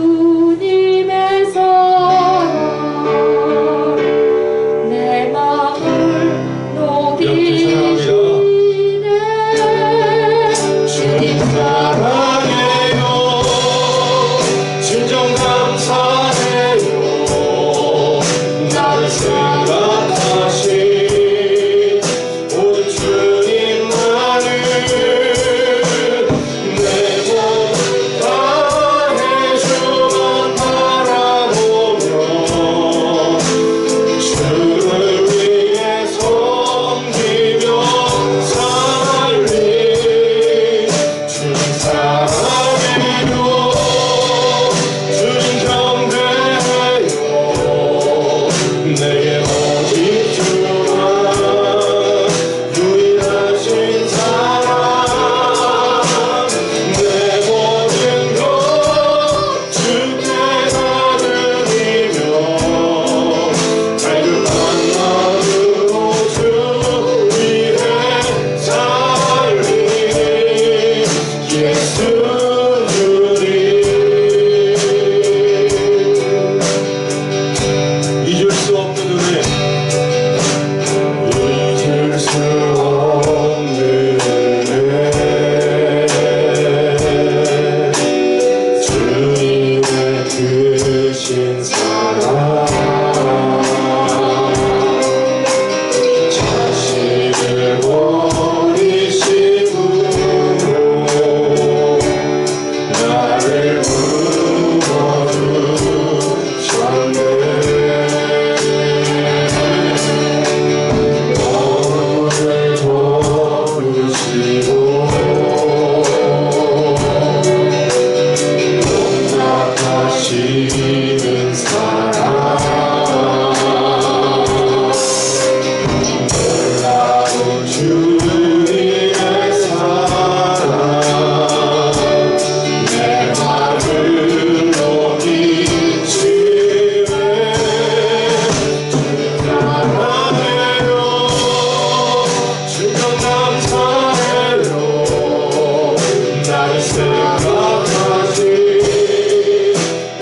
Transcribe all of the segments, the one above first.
주님의 사랑 내 마음을 녹이시네. 주님 사랑해요. 진정 감사해요. 나를 생각하신 오직 주님만을 내 몸 다해 주만 바라보며 주를 위해 섬기며 살리. 주님 사랑해요. 주님 경배해요. 내게 오직 주만 유일하신 사랑 내 모든 것 주께 다 드리며 갈급한 마음으로 주 위해 살리. 예수 주님 잊을 수 없는 은혜, 잊을 수 없는 은혜, 주님의 크신 사랑 자신을 버리심으로 나를 부어주셨네. 너를 도우시고 용납하시는 사랑 놀라운 주님의 사랑 내 맘을 녹이시네. 주님 사랑해요. 주님 감사해요. 나를 생각하신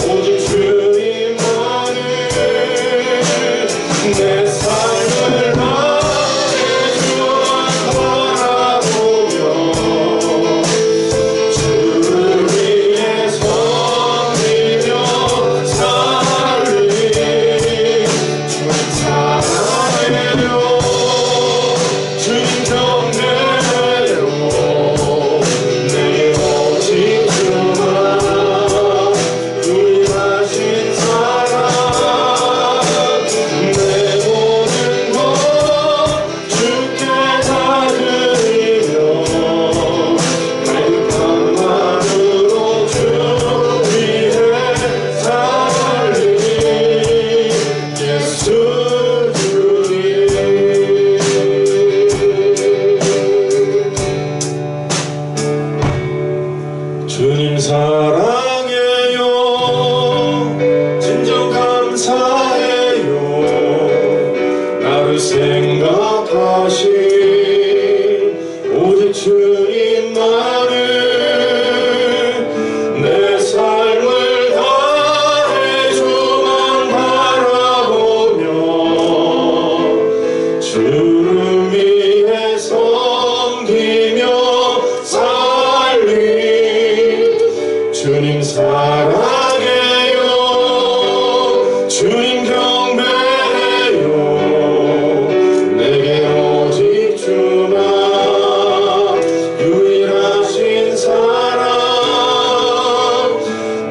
오직 주님만을 내 삶을 다해 주만 바라보며 주를 위해 섬기며 살리. 주님 사랑해요. 주님 경배해요. 내게 오직 주만 유일하신 사랑 내 모든 것 주께 다 드리며 갈급한 마음으로 주 위해 살리. 예수 주님 주님 사랑해요. 진정 감사해요. 나를 생각하신 오직 주님만을 내 삶을 다해 주만 바라보며 주를 위해 섬기며 살리. 주님 사랑해요. 주님 경배해요. 내게 오직 주만 유일하신 사랑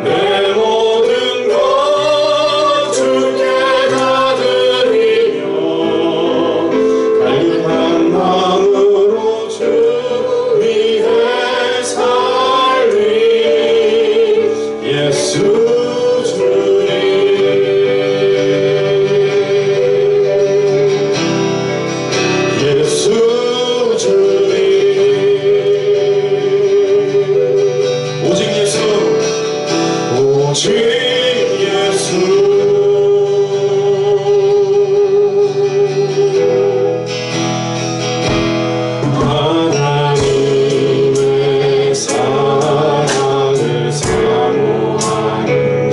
내 모든 것 주께 다 드리며 갈급한 마음으로 주 위해 살리. 예수 주님 예수 주님 오직 예수 오직 예수 하나님의 사랑을 사모하는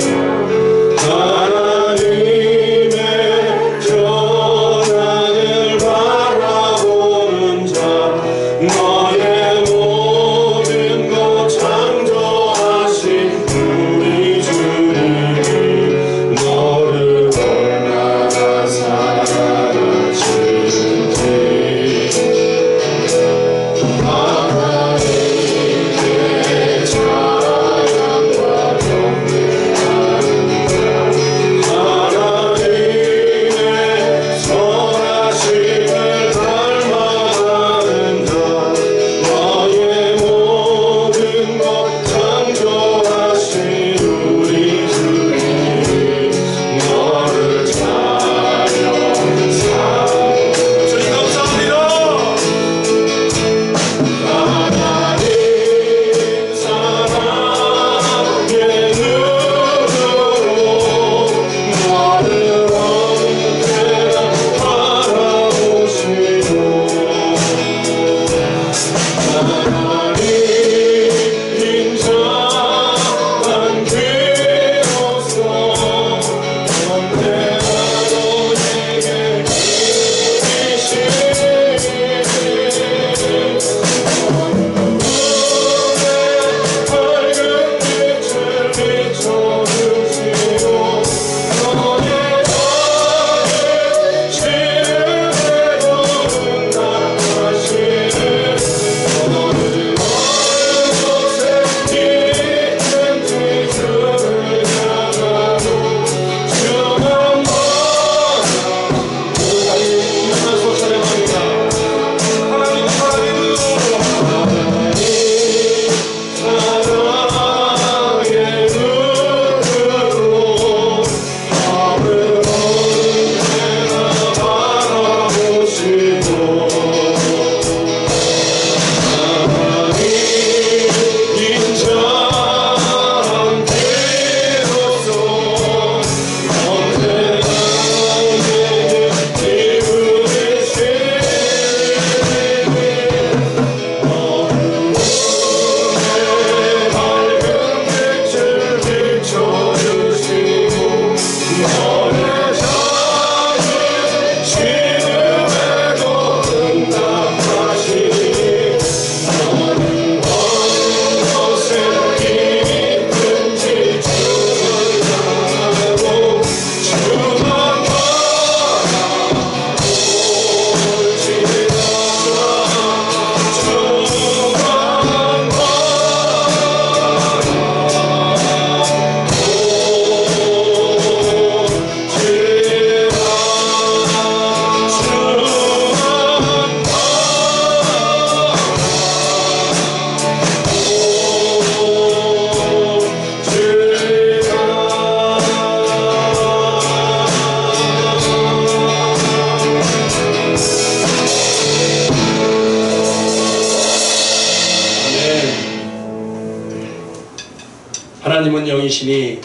왕이시니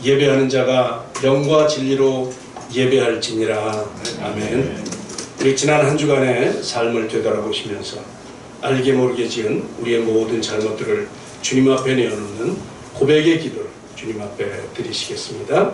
예배하는 자가 영과 진리로 예배할지니라. 아멘. 우리 지난 한 주간의 삶을 되돌아보시면서 알게 모르게 지은 우리의 모든 잘못들을 주님 앞에 내어놓는 고백의 기도를 주님 앞에 드리시겠습니다.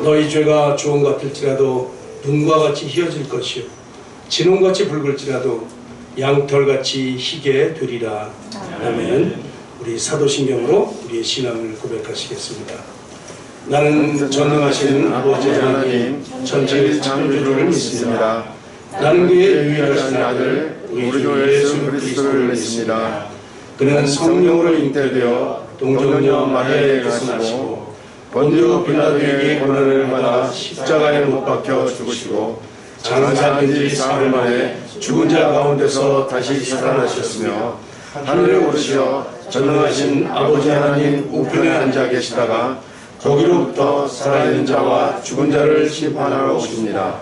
너희 죄가 주홍 같을지라도 눈과 같이 희어질 것이요 진홍같이 붉을지라도 양털같이 희게 되리라. 아멘. 우리 사도신경으로 우리의 신앙을 고백하시겠습니다. 나는 전능하신 아버지 하나님 전체의 창조주를 믿습니다. 나는 그의 유일하신 아들 우리 주 예수 그리스도를 믿습니다. 그는 성령으로 잉태되어 동정녀 마리아에게 나시고 본디오 빌라도에게 고난을 받아 십자가에 못 박혀 죽으시고 장사한 지 사흘 만에 죽은 자 가운데서 다시 살아나셨으며 하늘에 오르시어 전능하신 아버지 하나님 우편에 앉아 계시다가 거기로부터 살아있는 자와 죽은 자를 심판하러 오십니다.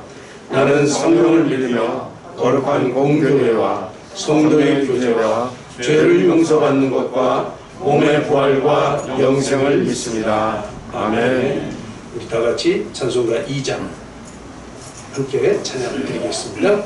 나는 성령을 믿으며 거룩한 공교회와 성도의 교제와 죄를 용서받는 것과 몸의 부활과 영생을 믿습니다. 아멘. 우리 다 같이 찬송가 2장 함께 찬양을 드리겠습니다.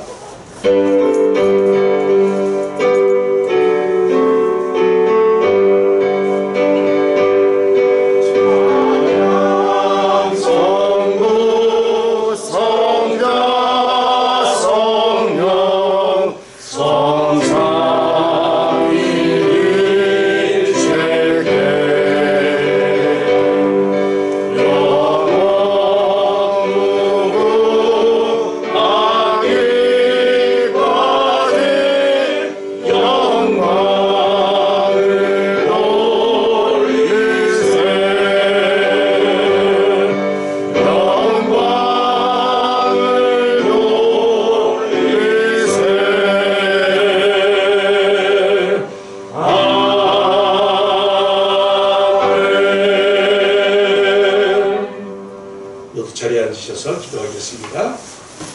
자리에 앉으셔서 기도하겠습니다.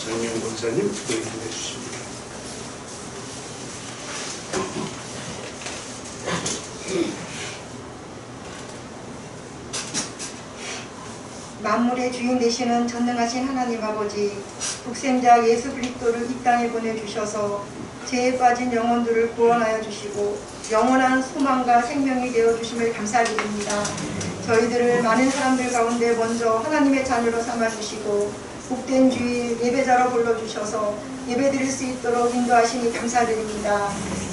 장미영 권사님 기도해 주십니다. 만물의 주인 되시는 전능하신 하나님 아버지, 독생자 예수 그리스도를 이 땅에 보내주셔서 죄에 빠진 영혼들을 구원하여 주시고 영원한 소망과 생명이 되어주심을 감사드립니다. 저희들을 많은 사람들 가운데 먼저 하나님의 자녀로 삼아주시고 복된 주일 예배자로 불러주셔서 예배드릴 수 있도록 인도하시니 감사드립니다.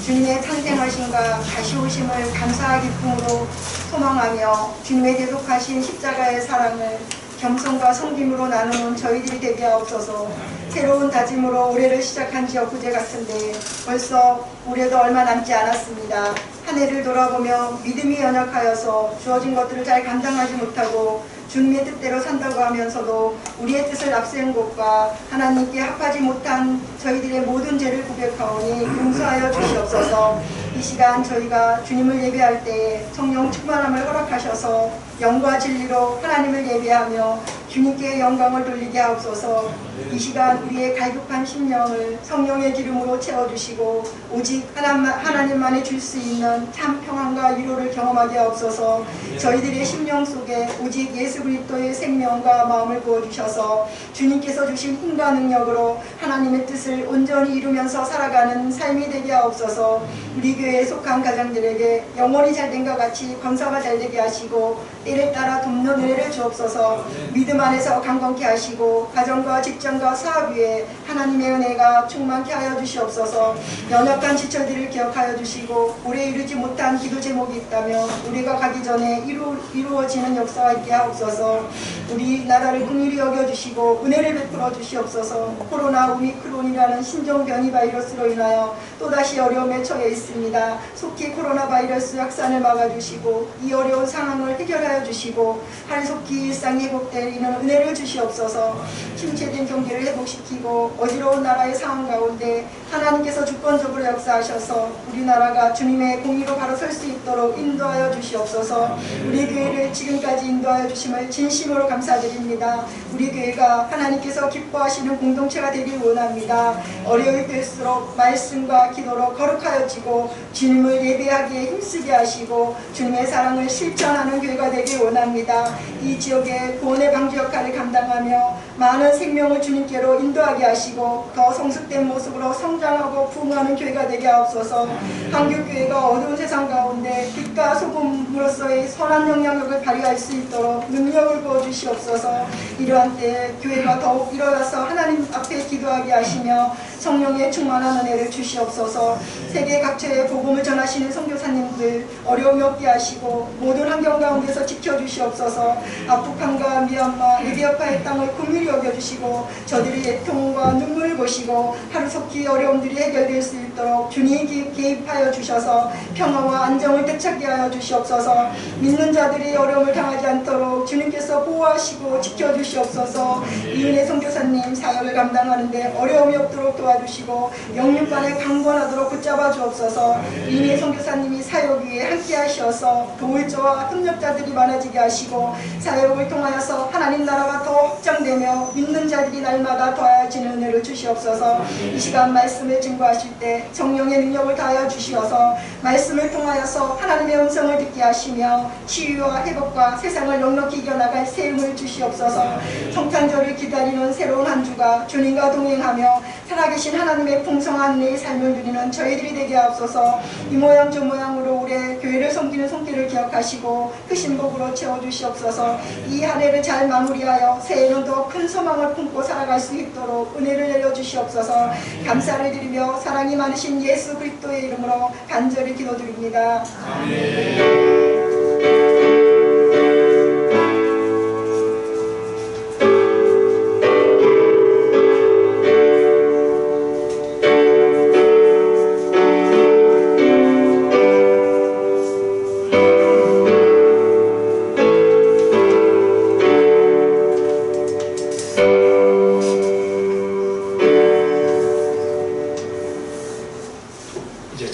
주님의 탄생하심과 다시 오심을 감사와 기쁨으로 소망하며 주님의 대속하신 십자가의 사랑을 겸손과 섬김으로 나누는 저희들이 되게 하옵소서. 새로운 다짐으로 올해를 시작한 지 엊그제 같은데 벌써 올해도 얼마 남지 않았습니다. 한 해를 돌아보며 믿음이 연약하여서 주어진 것들을 잘 감당하지 못하고 주님의 뜻대로 산다고 하면서도 우리의 뜻을 앞세운 것과 하나님께 합하지 못한 저희들의 모든 죄를 고백하오니 용서하여 주시옵소서. 이 시간 저희가 주님을 예배할 때에 성령 충만함을 허락하셔서 영과 진리로 하나님을 예배하며 주님께 영광을 돌리게 하옵소서. 이 시간 우리의 갈급한 심령을 성령의 기름으로 채워주시고 오직 하나님만이 줄 수 있는 참 평안과 위로를 경험하게 하옵소서. 저희들의 심령 속에 오직 예수 그리스도의 생명과 마음을 부어주셔서 주님께서 주신 힘과 능력으로 하나님의 뜻을 온전히 이루면서 살아가는 삶이 되게 하옵소서. 우리 교회에 속한 가정들에게 영혼이 잘된 것 같이 건사가 잘되게 하시고 때를 따라 돕는 은혜를 주옵소서. 믿음 안에서 강건케 하시고 가정과 직장과 사업 위에 하나님의 은혜가 충만케 하여 주시옵소서. 연약한 지체들을 기억하여 주시고 올해 이루지 못한 기도 제목이 있다면 우리가 가기 전에 이루어지는 역사가 있게 하옵소서. 우리나라를 긍휼히 여겨주시고 은혜를 베풀어 주시옵소서. 코로나 오미크론이라는 신종 변이 바이러스로 인하여 또다시 어려움에 처해 있습니다. 속히 코로나 바이러스 확산을 막아주시고 이 어려운 상황을 해결하여 주시고 한속히 일상이 회복되는 은혜를 주시옵소서. 침체된 경기를 회복시키고 어지러운 나라의 상황 가운데 하나님께서 주권적으로 역사하셔서 우리나라가 주님의 공의로 바로 설 수 있도록 인도하여 주시옵소서. 우리 교회를 지금까지 인도하여 주심을 진심으로 감사드립니다. 우리 교회가 하나님께서 기뻐하시는 공동체가 되길 원합니다. 어려울 때일수록 말씀과 기도로 거룩하여지고 주님을 예배하기에 힘쓰게 하시고 주님의 사랑을 실천하는 교회가 되길 원합니다. 이 지역의 구원의 방주 역할을 감당하며 많은 생명을 주님께로 인도하게 하시고 더 성숙된 모습으로 성장하고 부흥하는 교회가 되게 하옵소서. 한국교회가 어두운 세상 가운데 빛과 소금으로서의 선한 영향력을 발휘할 수 있도록 능력을 부어주시옵소서. 이러한 때에 교회가 더욱 일어나서 하나님 앞에 기도하게 하시며 성령의 충만한 은혜를 주시옵소서. 세계 각처에 복음을 전하시는 선교사님들 어려움이 없게 하시고 모든 환경 가운데서 지켜주시옵소서. 아프간과 미얀마, 에티오피아의 땅을 긍휼히 여겨주시고 저들의 애통과 눈물을 보시고 하루속히 어려움들이 해결될 수 있도록 주님이 개입하여 주셔서 평화와 안정을 되찾게 하여 주시옵소서. 믿는 자들이 어려움을 당하지 않도록 주님께서 보호하시고 지켜주시옵소서. 이은혜 선교사님 사역을 감당하는데 어려움이 없도록 도와주시고 영육간에 강건하도록 붙잡아 주옵소서. 이은혜 선교사님이 사역 위에 함께 하셔서 도울자와 협력자들이 많아지게 하시고 사역을 통하여서 하나님 나라가 더 확장되며 믿는 자들이 날마다 더해지는 은혜를 주시옵소서. 이 시간 말씀을 증거하실 때 성령의 능력을 다하여 주시어서 말씀을 통하여서 하나님의 음성을 듣게 하시며 치유와 회복과 세상을 넉넉히 이겨나갈 새 힘을 주시옵소서. 성탄절을 기다리는 새로운 한 주가 주님과 동행하며 살아계신 하나님의 풍성한 은혜의 삶을 누리는 저희들이 되게 하옵소서. 이 모양 저 모양으로 올해 교회를 섬기는 손길을 기억하시고 그 신복으로 채워주시옵소서. 이 한 해를 잘 마무리하여 새해에는 더 큰 소망을 품고 살아갈 수 있도록 은혜를 내려주시옵소서. 감사를 드리며 사랑이 많으신 예수 그리스도의 이름으로 간절히 기도드립니다. 아멘.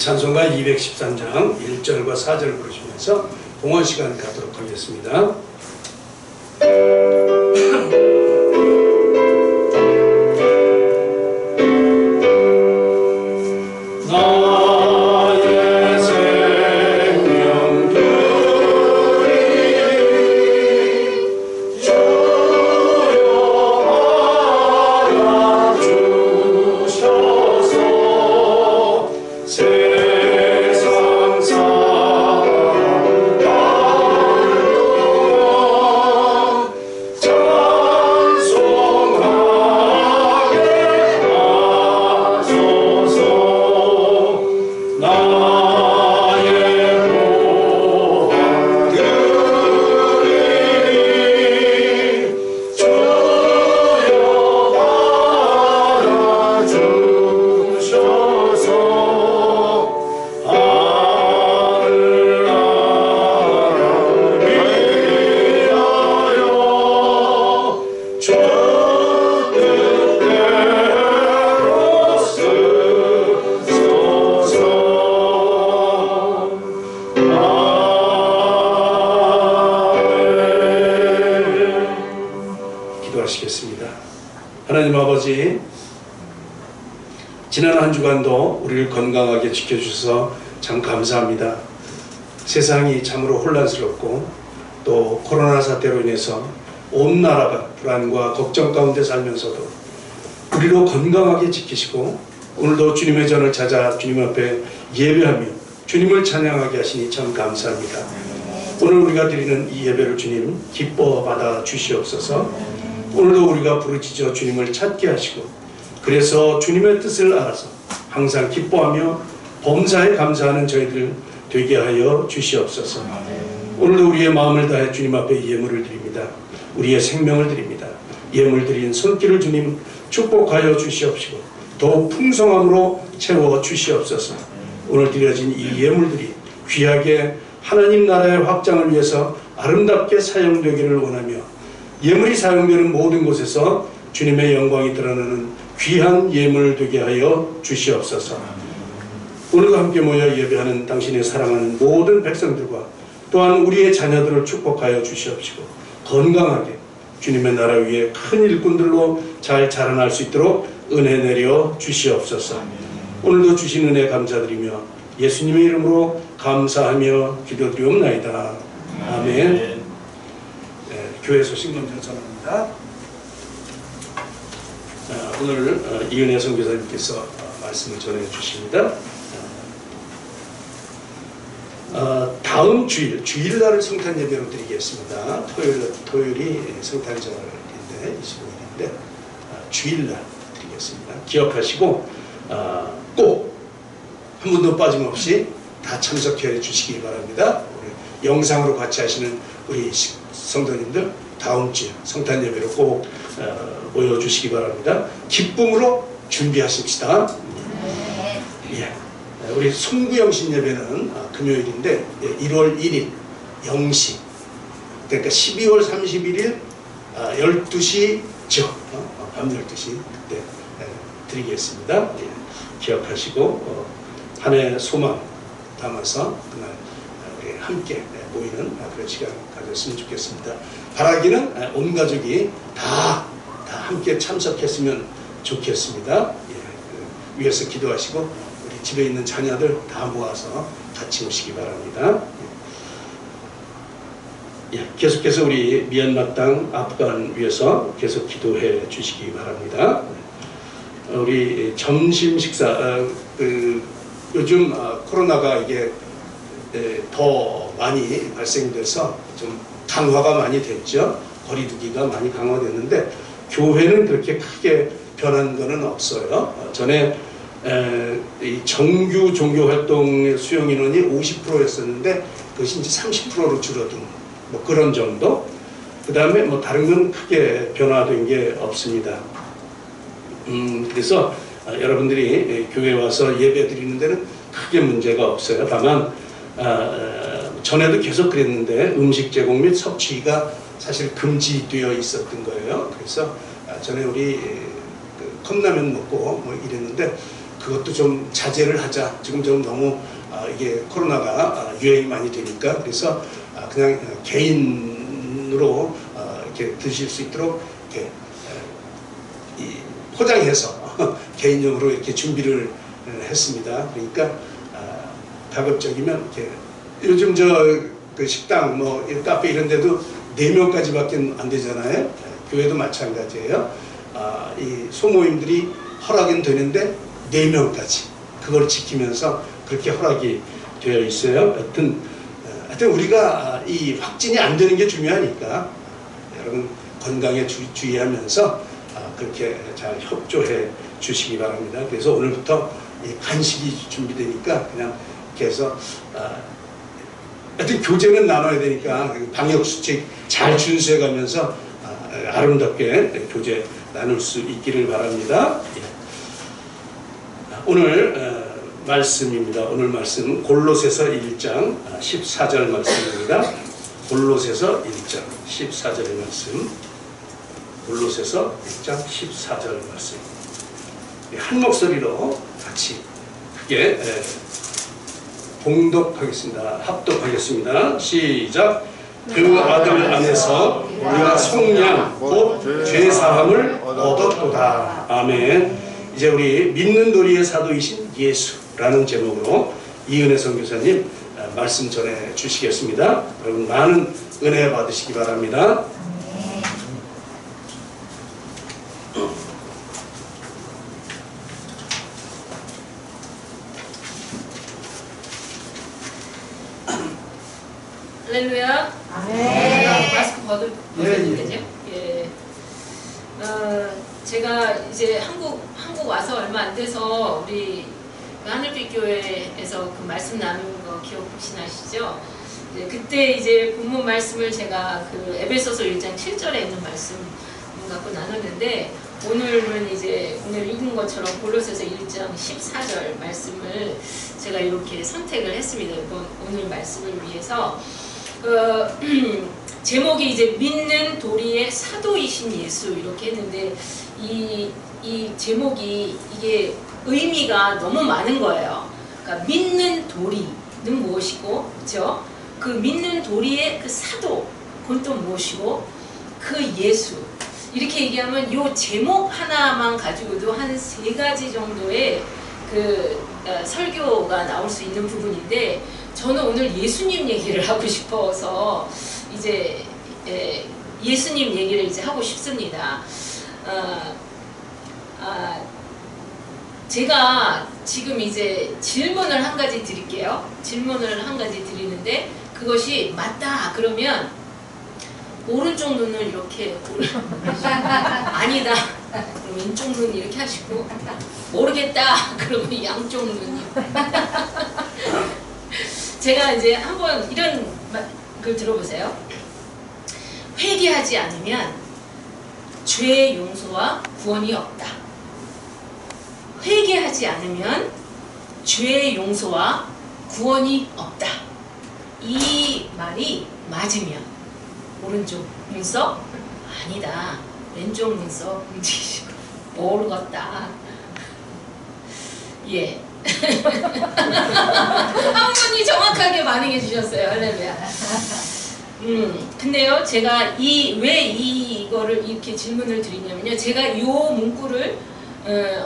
찬송가 213장 1절과 4절 부르시면서 봉헌 시간 가도록 하겠습니다. 하나님 아버지, 지난 한 주간도 우리를 건강하게 지켜주셔서 참 감사합니다. 세상이 참으로 혼란스럽고 또 코로나 사태로 인해서 온 나라가 불안과 걱정 가운데 살면서도 우리로 건강하게 지키시고 오늘도 주님의 전을 찾아 주님 앞에 예배하며 주님을 찬양하게 하시니 참 감사합니다. 오늘 우리가 드리는 이 예배를 주님 기뻐 받아 주시옵소서. 오늘도 우리가 부르짖어 주님을 찾게 하시고 그래서 주님의 뜻을 알아서 항상 기뻐하며 범사에 감사하는 저희들 되게 하여 주시옵소서. 오늘도 우리의 마음을 다해 주님 앞에 예물을 드립니다. 우리의 생명을 드립니다. 예물 드린 손길을 주님 축복하여 주시옵시고 더욱 풍성함으로 채워 주시옵소서. 오늘 드려진 이 예물들이 귀하게 하나님 나라의 확장을 위해서 아름답게 사용되기를 원하며 예물이 사용되는 모든 곳에서 주님의 영광이 드러나는 귀한 예물 되게 하여 주시옵소서. 오늘도 함께 모여 예배하는 당신의 사랑하는 모든 백성들과 또한 우리의 자녀들을 축복하여 주시옵시고 건강하게 주님의 나라 위에 큰 일꾼들로 잘 자라날 수 있도록 은혜 내려 주시옵소서. 오늘도 주신 은혜 감사드리며 예수님의 이름으로 감사하며 기도드리옵나이다. 아멘. 네, 교회 소식 먼저 전합니다. 오늘 이은혜 선교사님께서 말씀을 전해 주십니다. 다음 주일날을 성탄 예배로 드리겠습니다. 토요일이 성탄절인데 25일인데 주일날 드리겠습니다. 기억하시고 꼭 한 분도 빠짐없이 다 참석해 주시기 바랍니다. 우리 영상으로 같이 하시는 우리 성도님들 다음 주 성탄 예배로 꼭 모여주시기 바랍니다. 기쁨으로 준비하십시다. 예. 우리 송구영신 예배는 금요일인데 1월 1일 0시 그러니까 12월 31일 12시 밤 12시 그때 드리겠습니다. 예. 기억하시고 한 해 소망 담아서 그날 우리 함께 모이는 그런 시간 가졌으면 좋겠습니다. 바라기는 온 가족이 다 함께 참석했으면 좋겠습니다. 예. 위에서 기도하시고 우리 집에 있는 자녀들 다 모아서 같이 오시기 바랍니다. 예. 계속해서 우리 미얀마 땅 아프간 위해서 계속 기도해 주시기 바랍니다. 우리 점심 식사 요즘 코로나가 이게 더 많이 발생돼서 좀 강화가 많이 됐죠. 거리두기가 많이 강화됐는데 교회는 그렇게 크게 변한 거는 없어요. 전에 이 정규 종교 활동의 수용 인원이 50%였었는데 그것이 이제 30%로 줄어든 뭐 그런 정도. 그 다음에 뭐 다른 건 크게 변화된 게 없습니다. 그래서 여러분들이 교회에 와서 예배 드리는 데는 크게 문제가 없어요. 다만 전에도 계속 그랬는데 음식 제공 및 섭취가 사실 금지되어 있었던 거예요. 그래서 전에 우리 컵라면 먹고 뭐 이랬는데 그것도 좀 자제를 하자. 지금 좀 너무 이게 코로나가 유행이 많이 되니까 그래서 그냥 개인으로 이렇게 드실 수 있도록 이렇게 포장해서 개인용으로 이렇게 준비를 했습니다. 그러니까 가급적이면 이렇게 요즘 그 식당 뭐 카페 이런 데도 4명까지밖에 안 되잖아요. 교회도 마찬가지예요. 이 소모임들이 허락은 되는데 4명까지 그걸 지키면서 그렇게 허락이 되어 있어요. 하여튼 우리가 이 확진이 안 되는 게 중요하니까 여러분 건강에 주의하면서 그렇게 잘 협조해 주시기 바랍니다. 그래서 오늘부터 간식이 준비되니까 그냥 이렇게 해서 하여튼 교제는 나눠야 되니까 방역수칙 잘 준수해 가면서 아름답게 교제 나눌 수 있기를 바랍니다. 오늘 말씀입니다. 오늘 말씀 골로새서 1장 14절 말씀입니다. 골로새서 1장 14절의 말씀. 골로새서 1장 14절 말씀. 한 목소리로 같이 크게 봉독하겠습니다. 합독하겠습니다. 시작. 그 아들 안에서 우리가 속량 곧 죄사함을 얻었도다. 아멘. 이제 우리 믿는 도리의 사도이신 예수라는 제목으로 이은혜 선교사님 말씀 전해 주시겠습니다. 여러분 많은 은혜 받으시기 바랍니다. 할렐루야. 아멘. 마스크 벗을 되죠? 예. 제가 이제 한국 와서 얼마 안 돼서 우리 하늘빛 교회에서 그 말씀 나누는 거 기억 혹시 나시죠? 네, 그때 이제 본문 말씀을 제가 그 에베소서 1장 7절에 있는 말씀 갖고 나눴는데, 오늘은 이제 오늘 읽은 것처럼 골로새서 1장 14절 말씀을 제가 이렇게 선택을 했습니다. 이번 오늘 말씀을 위해서. 제목이 이제 믿는 도리의 사도이신 예수 이렇게 했는데, 이 제목이 이게 의미가 너무 많은 거예요. 그러니까 믿는 도리는 무엇이고, 그렇죠? 그 믿는 도리의 그 사도, 그건 또 무엇이고, 그 예수. 이렇게 얘기하면 이 제목 하나만 가지고도 한 3가지 정도의 그 설교가 나올 수 있는 부분인데, 저는 오늘 예수님 얘기를 하고 싶어서 이제 예수님 얘기를 이제 하고 싶습니다. 제가 지금 이제 질문을 한 가지 드릴게요. 질문을 한 가지 드리는데, 그것이 맞다 그러면 오른쪽 눈을 이렇게 아니다 그럼 왼쪽 눈 이렇게 하시고, 모르겠다 그러면 양쪽 눈이 제가 이제 한번 이런 글 들어보세요. 회개하지 않으면 죄의 용서와 구원이 없다. 회개하지 않으면 죄의 용서와 구원이 없다. 이 말이 맞으면 오른쪽 눈썹 아니다, 왼쪽 눈썹 움직이시고 모르겠다. 예. 한 분이 정확하게 반응해 주셨어요. 할렐루야. 근데요, 제가 왜 이거를 이렇게 질문을 드리냐면요, 제가 요 문구를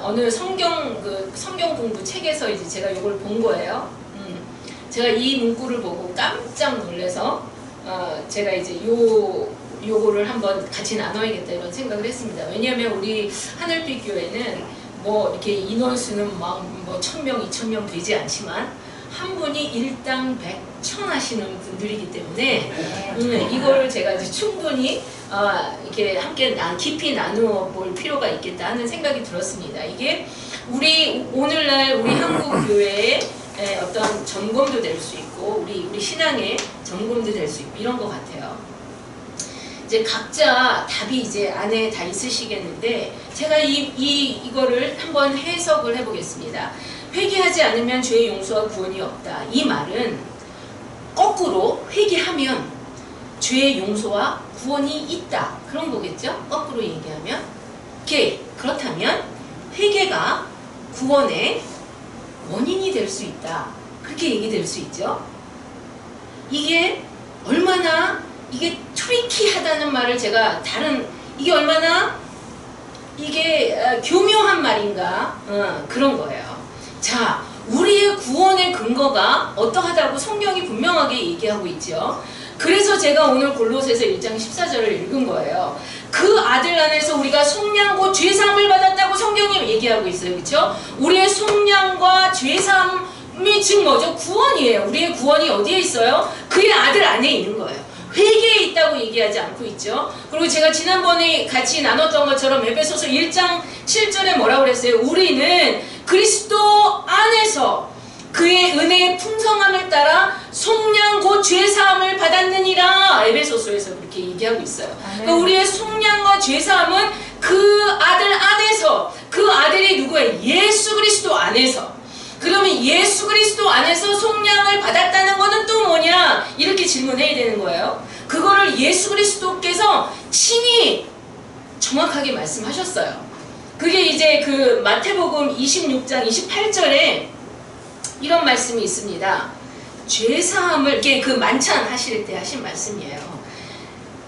어느 성경 공부 책에서 이제 제가 이걸 본 거예요. 제가 이 문구를 보고 깜짝 놀라서 제가 이제 요거를 한번 같이 나눠야겠다 이런 생각을 했습니다. 왜냐하면 우리 하늘빛 교회는 뭐 이렇게 인원수는 막 뭐 1000명, 2000명 되지 않지만 한 분이 일당 100천 하시는 분들이기 때문에 이걸 제가 이제 충분히 이렇게 함께 깊이 나누어 볼 필요가 있겠다 하는 생각이 들었습니다. 이게 우리 오늘날 우리 한국 교회의 어떤 점검도 될 수 있고 우리 신앙의 점검도 될 수 있고 이런 것 같아요. 이제 각자 답이 이제 안에 다 있으시겠는데, 제가 이거를 한번 해석을 해보겠습니다. 회개하지 않으면 죄의 용서와 구원이 없다. 이 말은 거꾸로 회개하면 죄의 용서와 구원이 있다, 그런 거겠죠? 거꾸로 얘기하면. 오케이. 그렇다면 회개가 구원의 원인이 될 수 있다, 그렇게 얘기될 수 있죠. 이게 얼마나 이게 트리키하다는 말을 제가 이게 얼마나 이게 교묘한 말인가, 그런 거예요. 자, 우리의 구원의 근거가 어떠하다고 성경이 분명하게 얘기하고 있죠. 그래서 제가 오늘 골로새서 1장 14절을 읽은 거예요. 그 아들 안에서 우리가 속량고 죄사함을 받았다고 성경이 얘기하고 있어요. 그렇죠? 우리의 속량과 죄사함이 즉 뭐죠? 구원이에요. 우리의 구원이 어디에 있어요? 그의 아들 안에 있는 거예요. 회개에 있다고 얘기하지 않고 있죠. 그리고 제가 지난번에 같이 나눴던 것처럼 에베소서 1장 7절에 뭐라고 그랬어요? 우리는 그리스도 안에서 그의 은혜의 풍성함을 따라 속량 곧 죄사함을 받았느니라. 에베소서에서 그렇게 얘기하고 있어요. 그러니까 우리의 속량과 죄사함은 그 아들 안에서, 그 아들이 누구예요? 예수 그리스도 안에서. 그러면 예수 그리스도 안에서 속량을 받았다는 것은 또 뭐냐? 이렇게 질문해야 되는 거예요. 그거를 예수 그리스도께서 친히 정확하게 말씀하셨어요. 그게 이제 그 마태복음 26장 28절에 이런 말씀이 있습니다. 죄사함을, 이게 그 만찬 하실 때 하신 말씀이에요.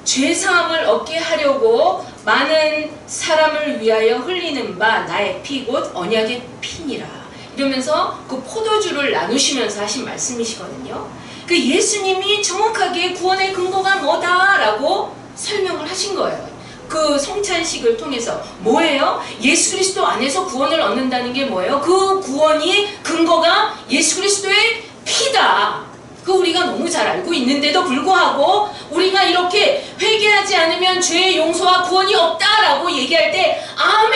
죄사함을 얻게 하려고 많은 사람을 위하여 흘리는 바 나의 피 곧 언약의 피니라. 이러면서 그 포도주를 나누시면서 하신 말씀이시거든요. 그 예수님이 정확하게 구원의 근거가 뭐다라고 설명을 하신 거예요. 그 성찬식을 통해서. 뭐예요? 예수 그리스도 안에서 구원을 얻는다는 게 뭐예요? 그 구원이 근거가 예수 그리스도의 피다. 그 우리가 너무 잘 알고 있는데도 불구하고 우리가 이렇게 회개하지 않으면 죄의 용서와 구원이 없다라고 얘기할 때 아무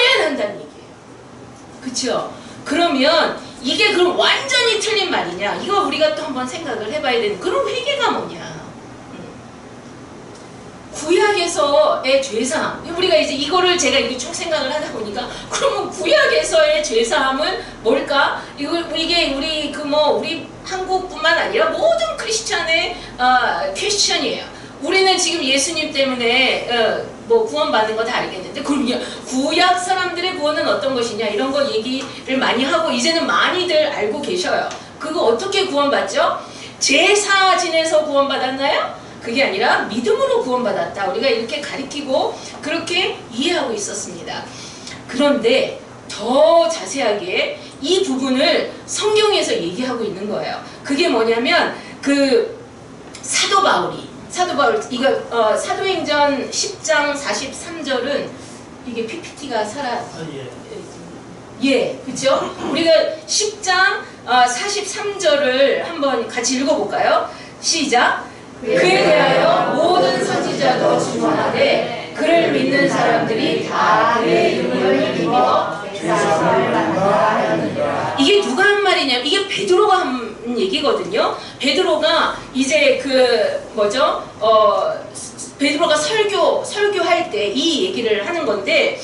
그쵸? 그러면 이게 그럼 완전히 틀린 말이냐? 이거 우리가 또 한번 생각을 해봐야 되는. 그럼 회개가 뭐냐? 구약에서의 죄사함. 우리가 이제 이거를 제가 이렇게 쭉 생각을 하다 보니까 그러면 구약에서의 죄사함은 뭘까? 이게 우리 우리 한국뿐만 아니라 모든 크리스찬의 퀘스천이에요. 우리는 지금 예수님 때문에 뭐 구원받는 거 다 알겠는데 그럼요. 구약 사람들의 구원은 어떤 것이냐 이런 거 얘기를 많이 하고 이제는 많이들 알고 계셔요. 그거 어떻게 구원받죠? 제사 지내서 구원받았나요? 그게 아니라 믿음으로 구원받았다. 우리가 이렇게 가리키고 그렇게 이해하고 있었습니다. 그런데 더 자세하게 이 부분을 성경에서 얘기하고 있는 거예요. 그게 뭐냐면 사도 바울 이거 사도행전 10장 43절은 이게 PPT가 예, 그렇죠? 우리가 10장 43절을 한번 같이 읽어볼까요? 시작. 그에 대하여 모든 선지자도 주문하되 그를 믿는 사람들이 다 그의 이름을 힘입어 죄사함을 받는다 하였느니라. 이게 누가 한 말이냐면 이게 베드로가 한 얘기거든요. 베드로가 이제 베드로가 설교할 때 이 얘기를 하는 건데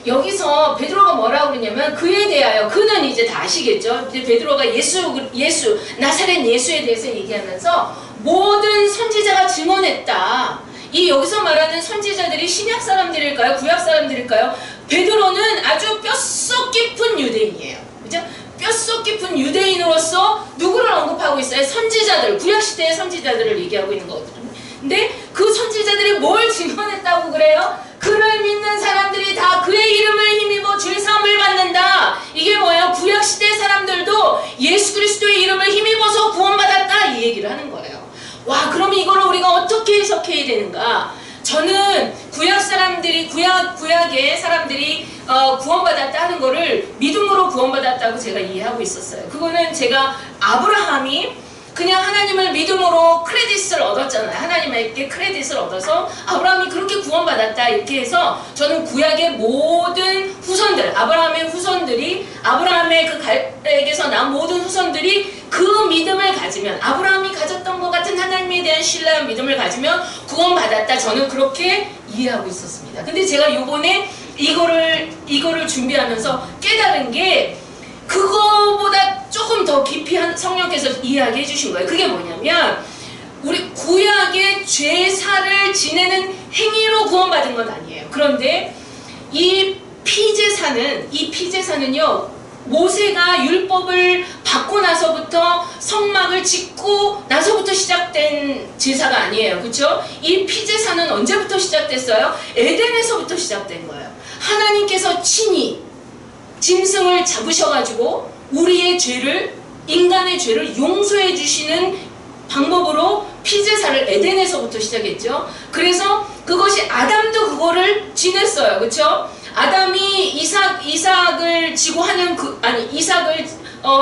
여기서 베드로가 뭐라고 그러냐면 그에 대하여 그는 이제 다 아시겠죠. 이제 베드로가 예수 나사렛 예수에 대해서 얘기하면서 모든 선지자가 증언했다. 이 여기서 말하는 선지자들이 신약 사람들일까요? 구약 사람들일까요? 베드로는 아주 뼛속 깊은 유대인이에요. 그죠? 뼛속 깊은 유대인으로서 누구를 언급하고 있어요? 선지자들, 구약시대의 선지자들을 얘기하고 있는 거거든요. 근데 그 선지자들이 뭘 증언했다고 그래요? 그를 믿는 사람들이 다 그의 이름을 힘입어 죄사함을 받는다. 이게 뭐예요? 구약시대 사람들도 예수 그리스도의 이름을 힘입어서 구원받았다. 이 얘기를 하는 거예요. 와, 그럼 이거를 우리가 어떻게 해석해야 되는가? 저는 구약의 사람들이 구원받았다 하는 거를 믿음으로 구원받았다고 제가 이해하고 있었어요. 그거는 제가 아브라함이 그냥 하나님을 믿음으로 크레딧을 얻었잖아요. 하나님에게 크레딧을 얻어서 아브라함이 그렇게 구원받았다 이렇게 해서 저는 구약의 모든 후손들, 아브라함의 후손들이 아브라함의 그 갈대에게서 난 모든 후손들이 그 믿음을 가지면 아브라함이 가졌던 것 같은 하나님에 대한 신뢰한 믿음을 가지면 구원받았다. 저는 그렇게 이해하고 있었습니다. 근데 제가 요번에 이거를 준비하면서 깨달은 게 그거보다 조금 더 깊이 성령께서 이해하게 해주신 거예요. 그게 뭐냐면 우리 구약의 죄사를 지내는 행위로 구원받은 건 아니에요. 그런데 이 피제사는요 모세가 율법을 받고 나서부터 성막을 짓고 나서부터 시작된 제사가 아니에요. 그렇죠? 이 피제사는 언제부터 시작됐어요? 에덴에서부터 시작된 거예요. 하나님께서 친히 짐승을 잡으셔가지고 우리의 죄를, 인간의 죄를 용서해 주시는 방법으로 피제사를 에덴에서부터 시작했죠. 그래서 그것이 아담도 그거를 지냈어요. 그렇죠? 아담이 이삭을 지고 하는 이삭을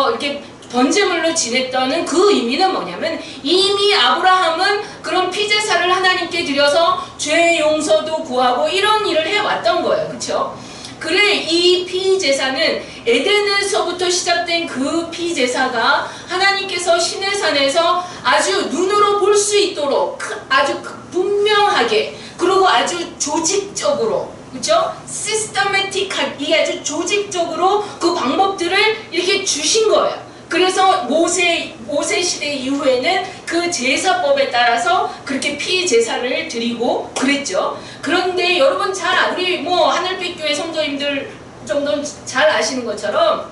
이렇게 번제물로 지냈다는 그 의미는 뭐냐면 이미 아브라함은 그런 피제사를 하나님께 드려서 죄 용서도 구하고 이런 일을 해왔던 거예요. 그렇죠? 그래 이 피제사는 에덴에서부터 시작된 그 피제사가 하나님께서 시내산에서 아주 눈으로 볼 수 있도록 아주 분명하게 그리고 아주 조직적으로 그렇죠? 시스테매틱하게 이게 아주 조직적으로 그 방법들을 이렇게 주신 거예요. 그래서 모세 시대 이후에는 그 제사법에 따라서 그렇게 피제사를 드리고 그랬죠. 그런데 여러분 우리 하늘빛 교회 성도님들 정도는 잘 아시는 것처럼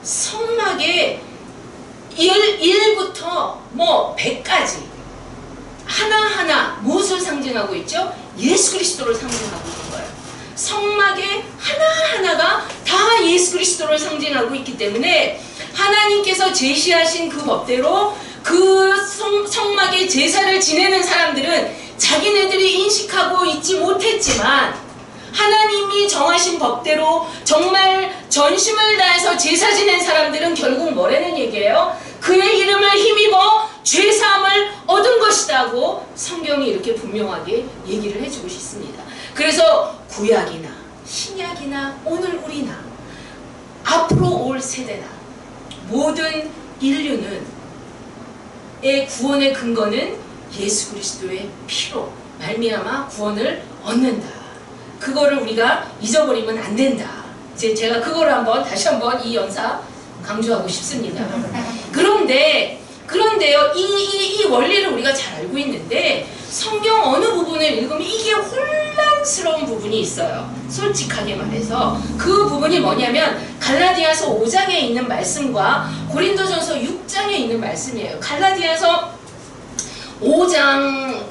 성막에 1부터 100까지 하나하나 무엇을 상징하고 있죠? 예수 그리스도를 상징하고 있는 거예요. 성막의 하나하나가 다 예수 그리스도를 상징하고 있기 때문에 하나님께서 제시하신 그 법대로 그 성막의 제사를 지내는 사람들은 자기네들이 인식하고 있지 못했지만 하나님이 정하신 법대로 정말 전심을 다해서 제사 지낸 사람들은 결국 뭐라는 얘기예요? 그의 이름을 힘입어 죄사함을 얻은 것이다고 성경이 이렇게 분명하게 얘기를 해주고 싶습니다. 그래서 구약이나 신약이나 오늘 우리나 앞으로 올 세대나 모든 인류는 의 구원의 근거는 예수 그리스도의 피로 말미암아 구원을 얻는다. 그거를 우리가 잊어버리면 안 된다. 이제 제가 그거를 다시 한번 이 연사 강조하고 싶습니다. 그런데요, 이 원리를 우리가 잘 알고 있는데 성경 어느 부분을 읽으면 이게 혼란스러운 부분이 있어요. 솔직하게 말해서 그 부분이 뭐냐면 갈라디아서 5장에 있는 말씀과 고린도전서 6장에 있는 말씀이에요. 갈라디아서 5장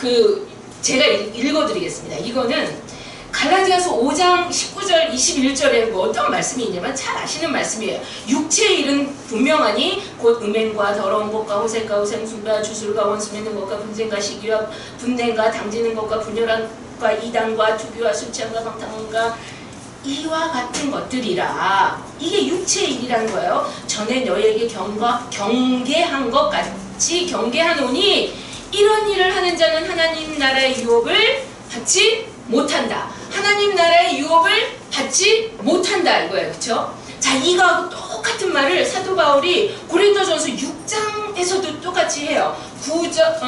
제가 읽어드리겠습니다. 이거는 갈라디아서 5장 19절 21절에 어떤 말씀이 있냐면 잘 아시는 말씀이에요. 육체의 일은 분명하니 곧 음행과 더러운 것과 호색과 호생술과 주술과 원수 맺는 것과 분쟁과 시기와 분냄과 당지는 것과 분열함과 이단과 투기와 술 취함과 방탕함과 이와 같은 것들이라. 이게 육체의 일이라는 거예요. 전에 너희에게 경계한 것 같이 경계하노니 이런 일을 하는 자는 하나님 나라의 유업을 받지 못한다. 하나님 나라의 유업을 받지 못한다 이거예요. 그쵸? 자, 이거하고 똑같은 말을 사도 바울이 고린도전서 6장에서도 똑같이 해요. 6장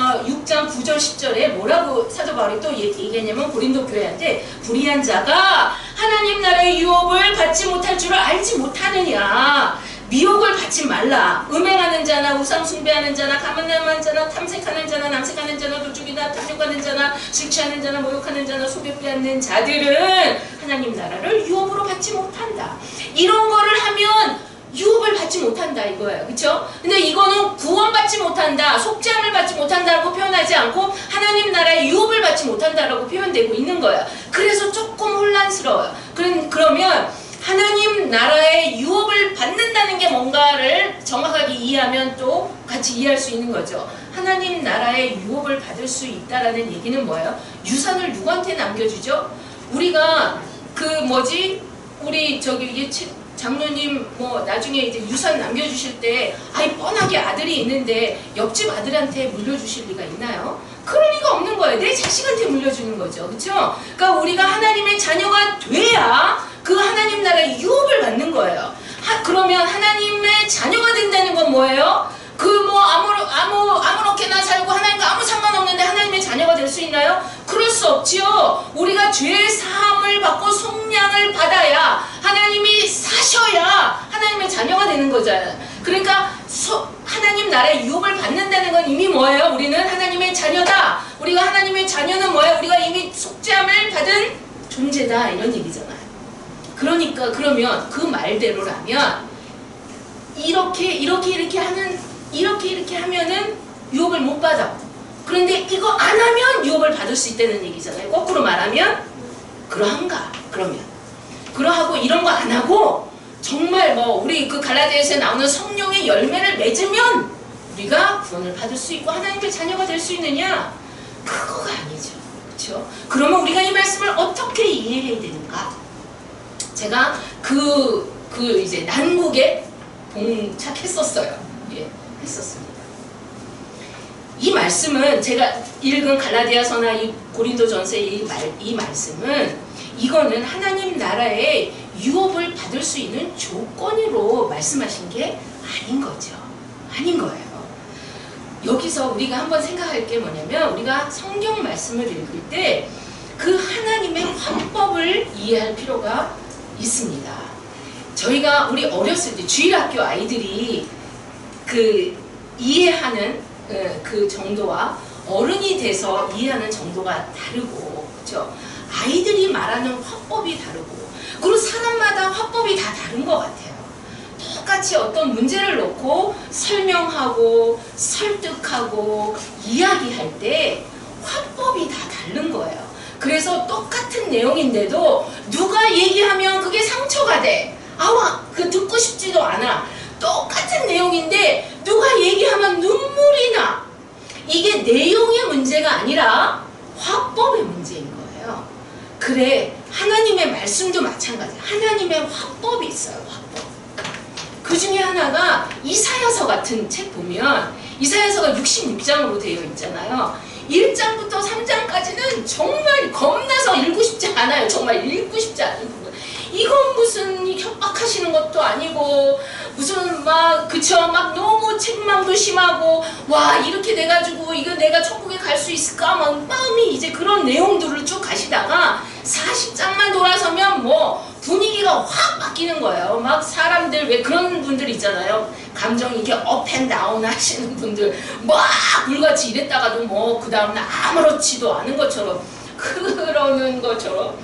9절 10절에 뭐라고 사도 바울이 또 얘기했냐면 고린도 교회한테 불의한 자가 하나님 나라의 유업을 받지 못할 줄을 알지 못하느냐. 미혹을 받지 말라. 음행하는 자나 우상 숭배하는 자나 가늠하는 자나 탐색하는 자나 남색하는 자나 도둑이나 탐욕하는 자나 술 취하는 자나 모욕하는 자나 소개 빼앗는 자들은 하나님 나라를 유업으로 받지 못한다. 이런 거를 하면 유업을 받지 못한다 이거예요. 그쵸? 근데 이거는 구원받지 못한다, 속죄함을 받지 못한다라고 표현하지 않고 하나님 나라의 유업을 받지 못한다라고 표현되고 있는 거예요. 그래서 조금 혼란스러워요. 그러면 하나님 나라의 유업을 받는다는 게 뭔가를 정확하게 이해하면 또 같이 이해할 수 있는 거죠. 하나님 나라의 유업을 받을 수 있다라는 얘기는 뭐예요? 유산을 누구한테 남겨주죠? 우리가 우리 장로님 나중에 이제 유산 남겨주실 때 뻔하게 아들이 있는데 옆집 아들한테 물려주실 리가 있나요? 그럴 리가 없는 거예요. 내 자식한테 물려주는 거죠. 그렇죠? 그러니까 우리가 하나님의 자녀가 돼야 그 하나님 나라의 유업을 받는 거예요. 그러면 하나님의 자녀가 된다는 건 뭐예요? 아무렇게나 살고 하나님과 아무 상관없는데 하나님의 자녀가 될 수 있나요? 그럴 수 없지요. 우리가 죄 사함을 받고 속량을 받아야 하나님이 사셔야 하나님의 자녀가 되는 거잖아요. 그러니까 하나님 나라의 유업을 받는다는 건 이미 뭐예요? 우리는 하나님의 자녀다. 우리가 하나님의 자녀는 뭐예요? 우리가 이미 속죄함을 받은 존재다 이런 얘기잖아요. 그러니까 그러면 그 말대로라면 이렇게 하면은 유업을 못 받아. 그런데 이거 안 하면 유업을 받을 수 있다는 얘기잖아요. 거꾸로 말하면 그러한가? 그러하고 이런 거 안 하고 정말 우리 그 갈라디아서에 나오는 성령의 열매를 맺으면 우리가 구원을 받을 수 있고 하나님의 자녀가 될 수 있느냐? 그거가 아니죠. 그렇죠? 그러면 우리가 이 말씀을 어떻게 이해해야 되는가? 제가 이제 난국에 봉착했었어요. 했었습니다. 이 말씀은 제가 읽은 갈라디아서나 이 고린도전서의 이 말씀은 이거는 하나님 나라의 유업을 받을 수 있는 조건으로 말씀하신 게 아닌 거죠. 아닌 거예요. 여기서 우리가 한번 생각할 게 뭐냐면 우리가 성경 말씀을 읽을 때 그 하나님의 화법을 이해할 필요가 있습니다. 저희가 우리 어렸을 때 주일학교 아이들이 이해하는 그 정도와 어른이 돼서 이해하는 정도가 다르고, 그렇죠? 아이들이 말하는 화법이 다르고, 그리고 사람마다 화법이 다 다른 것 같아요. 똑같이 어떤 문제를 놓고 설명하고 설득하고 이야기할 때 화법이 다 다른 거예요. 그래서 똑같은 내용인데도 누가 얘기하면 그게 상처가 돼. 듣고 싶지도 않아. 똑같은 내용인데 누가 얘기하면 눈물이 나. 이게 내용의 문제가 아니라 화법의 문제인 거예요. 그래, 하나님의 말씀도 마찬가지예요. 하나님의 화법이 있어요. 화법. 그 중에 하나가 이사야서 같은 책 보면 이사야서가 66장으로 되어 있잖아요. 1장부터 3장까지는 정말 겁나서 읽고 싶지 않아요. 정말 읽고 싶지 않은 부분. 이건 무슨 협박하시는 것도 아니고 무슨 막 그쵸 막 너무 책망도 심하고 와 이렇게 돼가지고 이거 내가 천국에 갈 수 있을까 막 마음이 이제 그런 내용들을 쭉 가시다가 40장만 돌아서면 뭐 분위기가 확 바뀌는 거예요. 막 사람들 왜 그런 분들 있잖아요. 감정 이렇게 업앤다운 하시는 분들 막 불같이 이랬다가도 뭐 그 다음날 아무렇지도 않은 것처럼 그러는 것처럼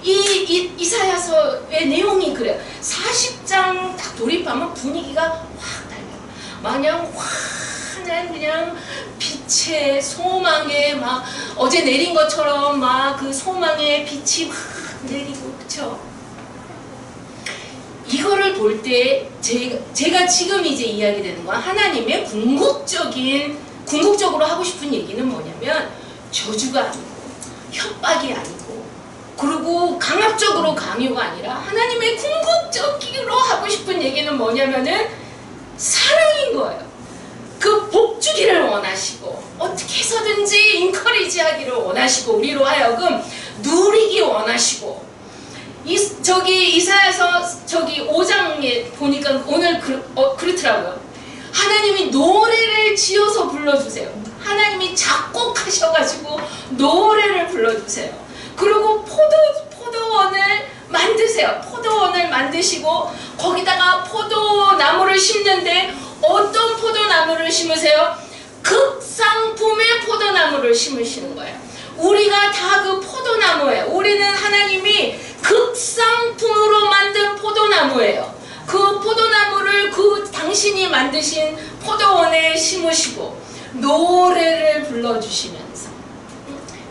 이사야서의 내용이 그래요. 40장 딱 돌입하면 분위기가 확 달라요. 마냥 환한 그냥 빛의 소망에 막 어제 내린 것처럼 막 그 소망의 빛이 막 내리고 그쵸? 이거를 볼 때 제가 지금 이제 이야기되는 건 하나님의 궁극적으로 하고 싶은 얘기는 뭐냐면 저주가 아니고 협박이 아니고 그리고 강압적으로 강요가 아니라 하나님의 궁극적으로 하고 싶은 얘기는 뭐냐면은 사랑인 거예요. 그 복주기를 원하시고 어떻게 해서든지 인커리지 하기를 원하시고 우리로 하여금 누리기 원하시고 저기 이사야서 저기 5장에 보니까 오늘 그렇더라고요. 하나님이 노래를 지어서 불러주세요. 하나님이 작곡하셔가지고 노래를 불러주세요. 그리고 포도원을 만드세요. 포도원을 만드시고 거기다가 포도나무를 심는데 어떤 포도나무를 심으세요? 극상품의 포도나무를 심으시는 거예요. 우리가 다 그 포도나무예요. 우리는 하나님이 극상품으로 만든 포도나무예요. 그 포도나무를 그 당신이 만드신 포도원에 심으시고 노래를 불러주시면서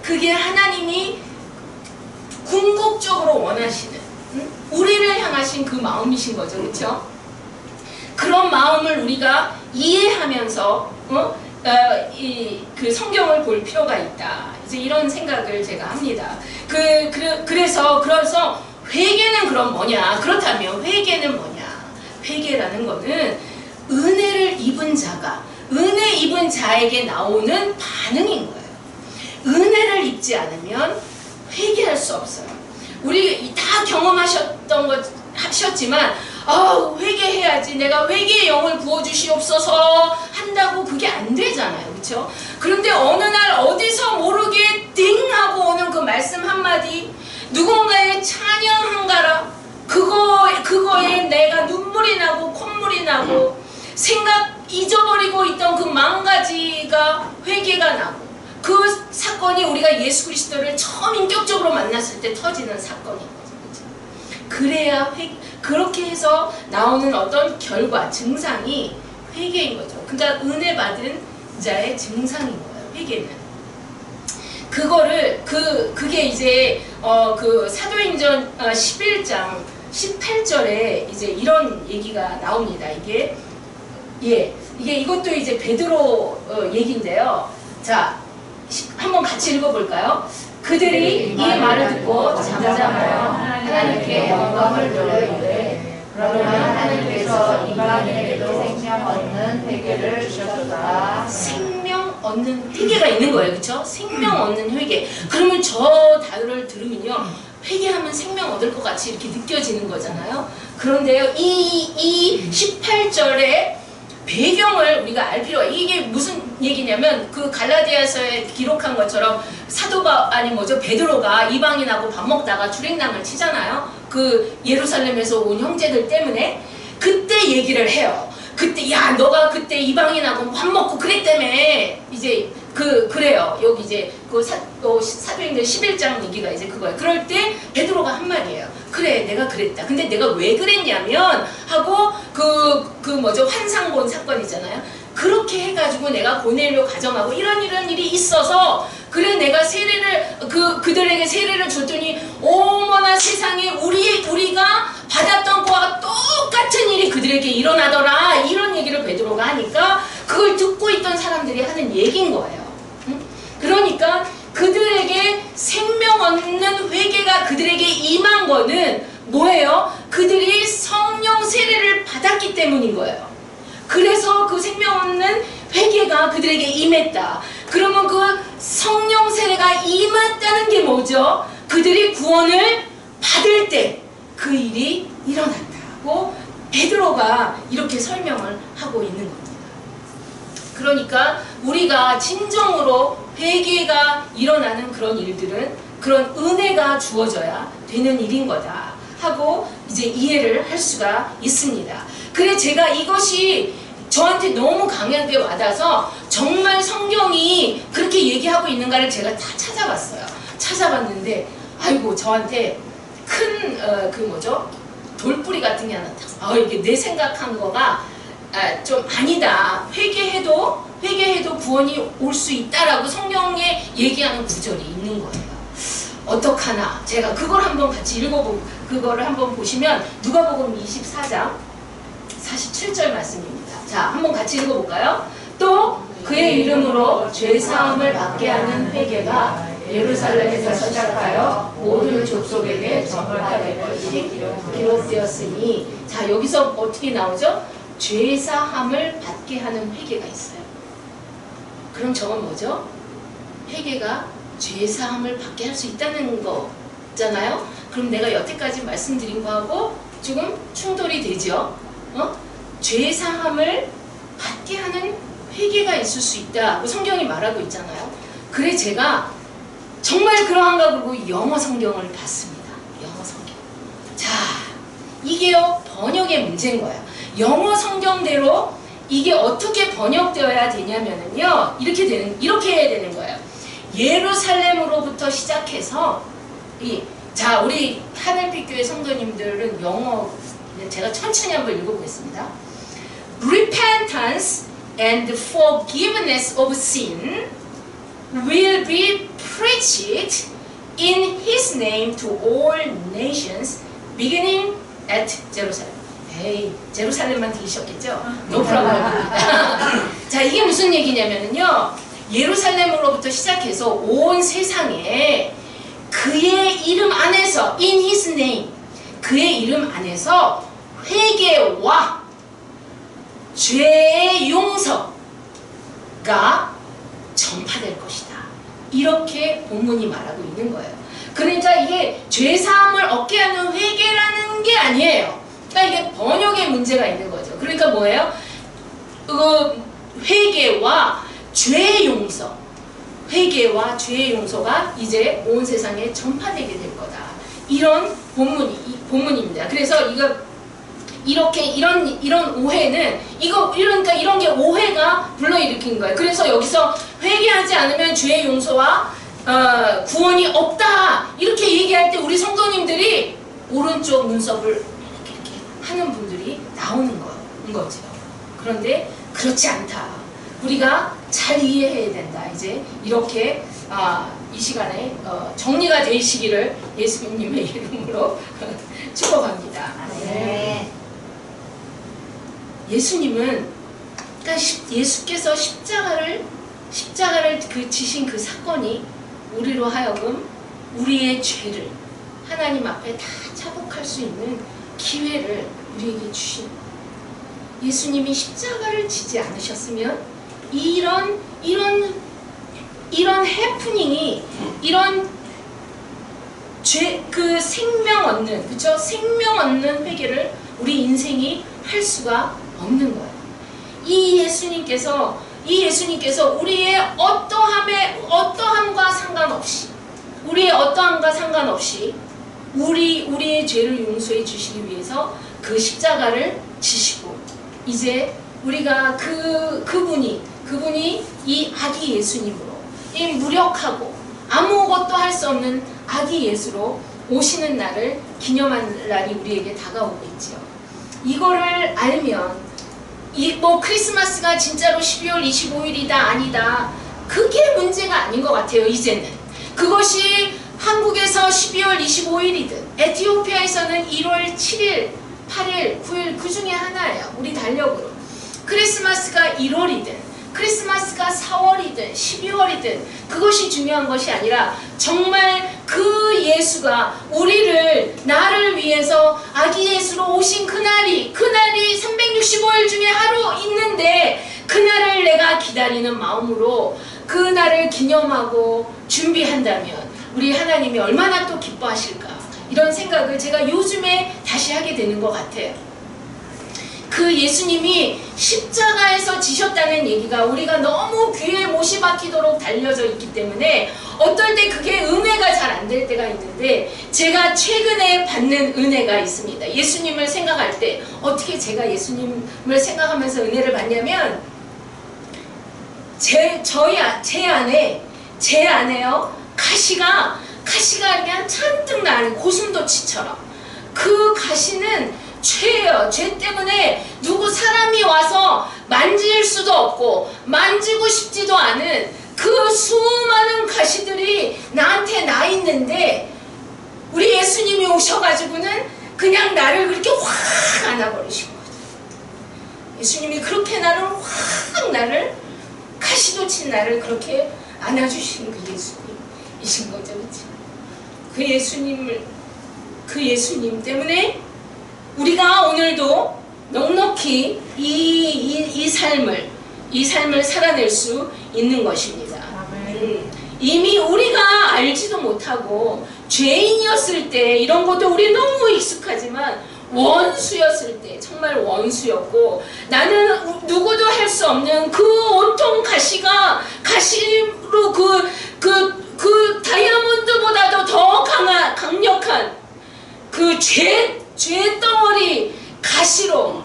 그게 하나님이 궁극적으로 원하시는 우리를 향하신 그 마음이신 거죠. 그렇죠? 그런 마음을 우리가 이해하면서 그 성경을 볼 필요가 있다. 이제 이런 생각을 제가 합니다. 그래서 회개는 그럼 뭐냐? 그렇다면 회개는 뭐냐? 회개라는 거는 은혜를 입은 자가 은혜 입은 자에게 나오는 반응인 거예요. 은혜를 입지 않으면 회개할 수 없어요. 우리 다 경험하셨던 것 하셨지만 회개해야지 내가 회개의 영을 부어주시옵소서 한다고 그게 안 되잖아요. 그렇죠? 그런데 어느 날 어디서 모르게 띵 하고 오는 그 말씀 한마디 누군가의 찬양 한가라 그거에 내가 눈물이 나고 콧물이 나고 생각 잊어버리고 있던 그 망가지가 회개가 나고 그 사건이 우리가 예수 그리스도를 처음 인격적으로 만났을 때 터지는 사건인 거죠. 그래야 그렇게 해서 나오는 어떤 결과, 증상이 회개인 거죠. 그러니까 은혜 받은 자의 증상인 거예요. 회개는. 그게 이제 그 사도행전 11장 18절에 이제 이런 얘기가 나옵니다. 이것도 이제 베드로 얘기인데요. 자, 한번 같이 읽어볼까요? 그들이 이 말을 듣고 잠잠하여 하나님께 영광을 돌리되 그러면 하나님께서 이방인에게도 생명 얻는 회개를 주셨다. 생명 얻는 회개가 있는 거예요. 그렇죠? 생명 얻는 회개. 그러면 저 단어를 들으면요. 회개하면 생명 얻을 것 같이 이렇게 느껴지는 거잖아요. 그런데요. 이 18절에 배경을 우리가 알 필요가 이게 무슨 얘기냐면 그 갈라디아서에 기록한 것처럼 베드로가 이방인하고 밥 먹다가 출행당을 치잖아요. 그 예루살렘에서 온 형제들 때문에 그때 얘기를 해요. 그때 야 너가 그때 이방인하고 밥 먹고 그랬다며 이제 그래요. 여기 이제 사도행전 11장 얘기가 이제 그거예요. 그럴 때 베드로가 한 말이에요. 그래 내가 그랬다. 근데 내가 왜 그랬냐면 하고 환상본 사건 있잖아요. 그렇게 해가지고 내가 고넬료 가정하고 이런 일이 있어서 그래 내가 세례를 그들에게 세례를 줬더니 어머나 세상에 우리가 받았던 거와 똑같은 일이 그들에게 일어나더라. 이런 얘기를 베드로가 하니까 그걸 듣고 있던 사람들이 하는 얘기인 거예요. 그러니까 그들에게 생명 얻는 회개가 그들에게 임한 거는 뭐예요? 그들이 성령 세례를 받았기 때문인 거예요. 그래서 그 생명 얻는 회개가 그들에게 임했다. 그러면 그 성령 세례가 임했다는 게 뭐죠? 그들이 구원을 받을 때 그 일이 일어났다고 베드로가 이렇게 설명을 하고 있는 겁니다. 그러니까 우리가 진정으로 회개가 일어나는 그런 일들은 그런 은혜가 주어져야 되는 일인 거다 하고 이제 이해를 할 수가 있습니다. 그래 제가 이것이 저한테 너무 강하게 와닿아서 정말 성경이 그렇게 얘기하고 있는가를 제가 다 찾아봤어요. 찾아봤는데 아이고 저한테 큰 돌뿌리 같은 게 하나 딱 이게 내 생각한 거가 좀 아니다. 회개해도 구원이 올 수 있다라고 성경에 얘기하는 구절이 있는 거예요. 어떡하나 제가 그걸 한번 같이 읽어보고 그거를 한번 보시면 누가복음 24장 47절 말씀입니다. 자, 한번 같이 읽어볼까요? 또 그의 이름으로 죄사함을 받게 하는 회개가 예루살렘에서 시작하여 모든 족속에게 전파될 것이 기록되었으니, 자 여기서 어떻게 나오죠? 죄사함을 받게 하는 회개가 있어요. 그럼 저건 뭐죠? 회개가 죄사함을 받게 할 수 있다는 거잖아요. 그럼 내가 여태까지 말씀드린 거하고 지금 충돌이 되죠. 죄사함을 받게 하는 회개가 있을 수 있다고 성경이 말하고 있잖아요. 그래 제가 정말 그러한가 그러고 영어 성경을 봤습니다. 영어 성경. 자, 이게요 번역의 문제인 거야. 영어 성경대로 이게 어떻게 번역되어야 되냐면은요 이렇게 해야 되는 거예요. 예루살렘으로부터 시작해서 자 우리 하늘빛교회 성도님들은 영어 제가 천천히 한번 읽어보겠습니다. Repentance and forgiveness of sin will be preached in His name to all nations, beginning at Jerusalem. 에이, 제루살렘만 들으셨겠죠? No problem. 자, 이게 무슨 얘기냐면요, 예루살렘으로부터 시작해서 온 세상에 그의 이름 안에서, in His name, 그의 이름 안에서 회개와 죄의 용서가 전파될 것이다. 이렇게 본문이 말하고 있는 거예요. 그러니까 이게 죄사함을 얻게 하는 회개라는 게 아니에요. 그러니까 이게 번역의 문제가 있는 거죠. 그러니까 뭐예요? 회개와 죄의 용서, 회개와 죄의 용서가 이제 온 세상에 전파되게 될 거다. 이런 본문입니다. 그래서 이런 오해는 그러니까 이런 게 오해가 불러일으킨 거예요. 그래서 여기서 회개하지 않으면 죄의 용서와 구원이 없다 이렇게 얘기할 때 우리 성도님들이 오른쪽 눈썹을 이렇게 하는 분들이 나오는 거죠. 그런데 그렇지 않다. 우리가 잘 이해해야 된다. 이제 이렇게 이 시간에 정리가 되시기를 예수님의 이름으로 축복합니다. 네. 예수님은 그러니까 예수께서 십자가를 지신 그 사건이 우리로 하여금 우리의 죄를 하나님 앞에 다 차복할 수 있는 기회를 우리에게 주신 거예요. 예수님이 십자가를 지지 않으셨으면 이런 해프닝이 생명 얻는, 그쵸? 생명 얻는 회개를 우리 인생이 할 수가 없는 거예요. 이 예수님께서 우리의 어떠함과 상관없이, 우리의 죄를 용서해 주시기 위해서 그 십자가를 지시고, 이제 우리가 그분이 이 아기 예수님으로, 이 무력하고 아무것도 할 수 없는 아기 예수로 오시는 날을 기념하는 날이 우리에게 다가오고 있지요. 이거를 알면 크리스마스가 진짜로 12월 25일이다 아니다, 그게 문제가 아닌 것 같아요. 이제는 그것이 한국에서 12월 25일이든 에티오피아에서는 1월 7일 8일 9일 그 중에 하나예요. 우리 달력으로 크리스마스가 1월이든 크리스마스가 4월이든 12월이든 그것이 중요한 것이 아니라 정말 그 예수가 나를 위해서 아기 예수로 오신 그날이 365일 중에 하루 있는데, 그날을 내가 기다리는 마음으로 그날을 기념하고 준비한다면 우리 하나님이 얼마나 또 기뻐하실까. 이런 생각을 제가 요즘에 다시 하게 되는 것 같아요. 그 예수님이 십자가에서 지셨다는 얘기가 우리가 너무 귀에 못이 박히도록 달려져 있기 때문에 어떨 때 그게 은혜가 잘 안 될 때가 있는데, 제가 최근에 받는 은혜가 있습니다. 예수님을 생각할 때 어떻게 제가 예수님을 생각하면서 은혜를 받냐면, 제 안에요 가시가 그냥 잔뜩 나는 고슴도치처럼, 그 가시는 죄예요. 죄 때문에 누구 사람이 와서 만질 수도 없고 만지고 싶지도 않은 그 수많은 가시들이 나한테 나 있는데, 우리 예수님이 오셔가지고는 그냥 나를 그렇게 확 안아버리신 거죠. 예수님이 그렇게 나를 가시도 친 나를 그렇게 안아주신 그 예수님이신 거죠. 그렇죠? 그 예수님 때문에 우리가 오늘도 넉넉히 이 삶을 살아낼 수 있는 것입니다. 이미 우리가 알지도 못하고 죄인이었을 때, 이런 것도 우리 너무 익숙하지만 원수였을 때, 정말 원수였고, 나는 누구도 할 수 없는 그 온통 가시로 그 다이아몬드보다도 더 강력한 그 죄 덩어리 가시로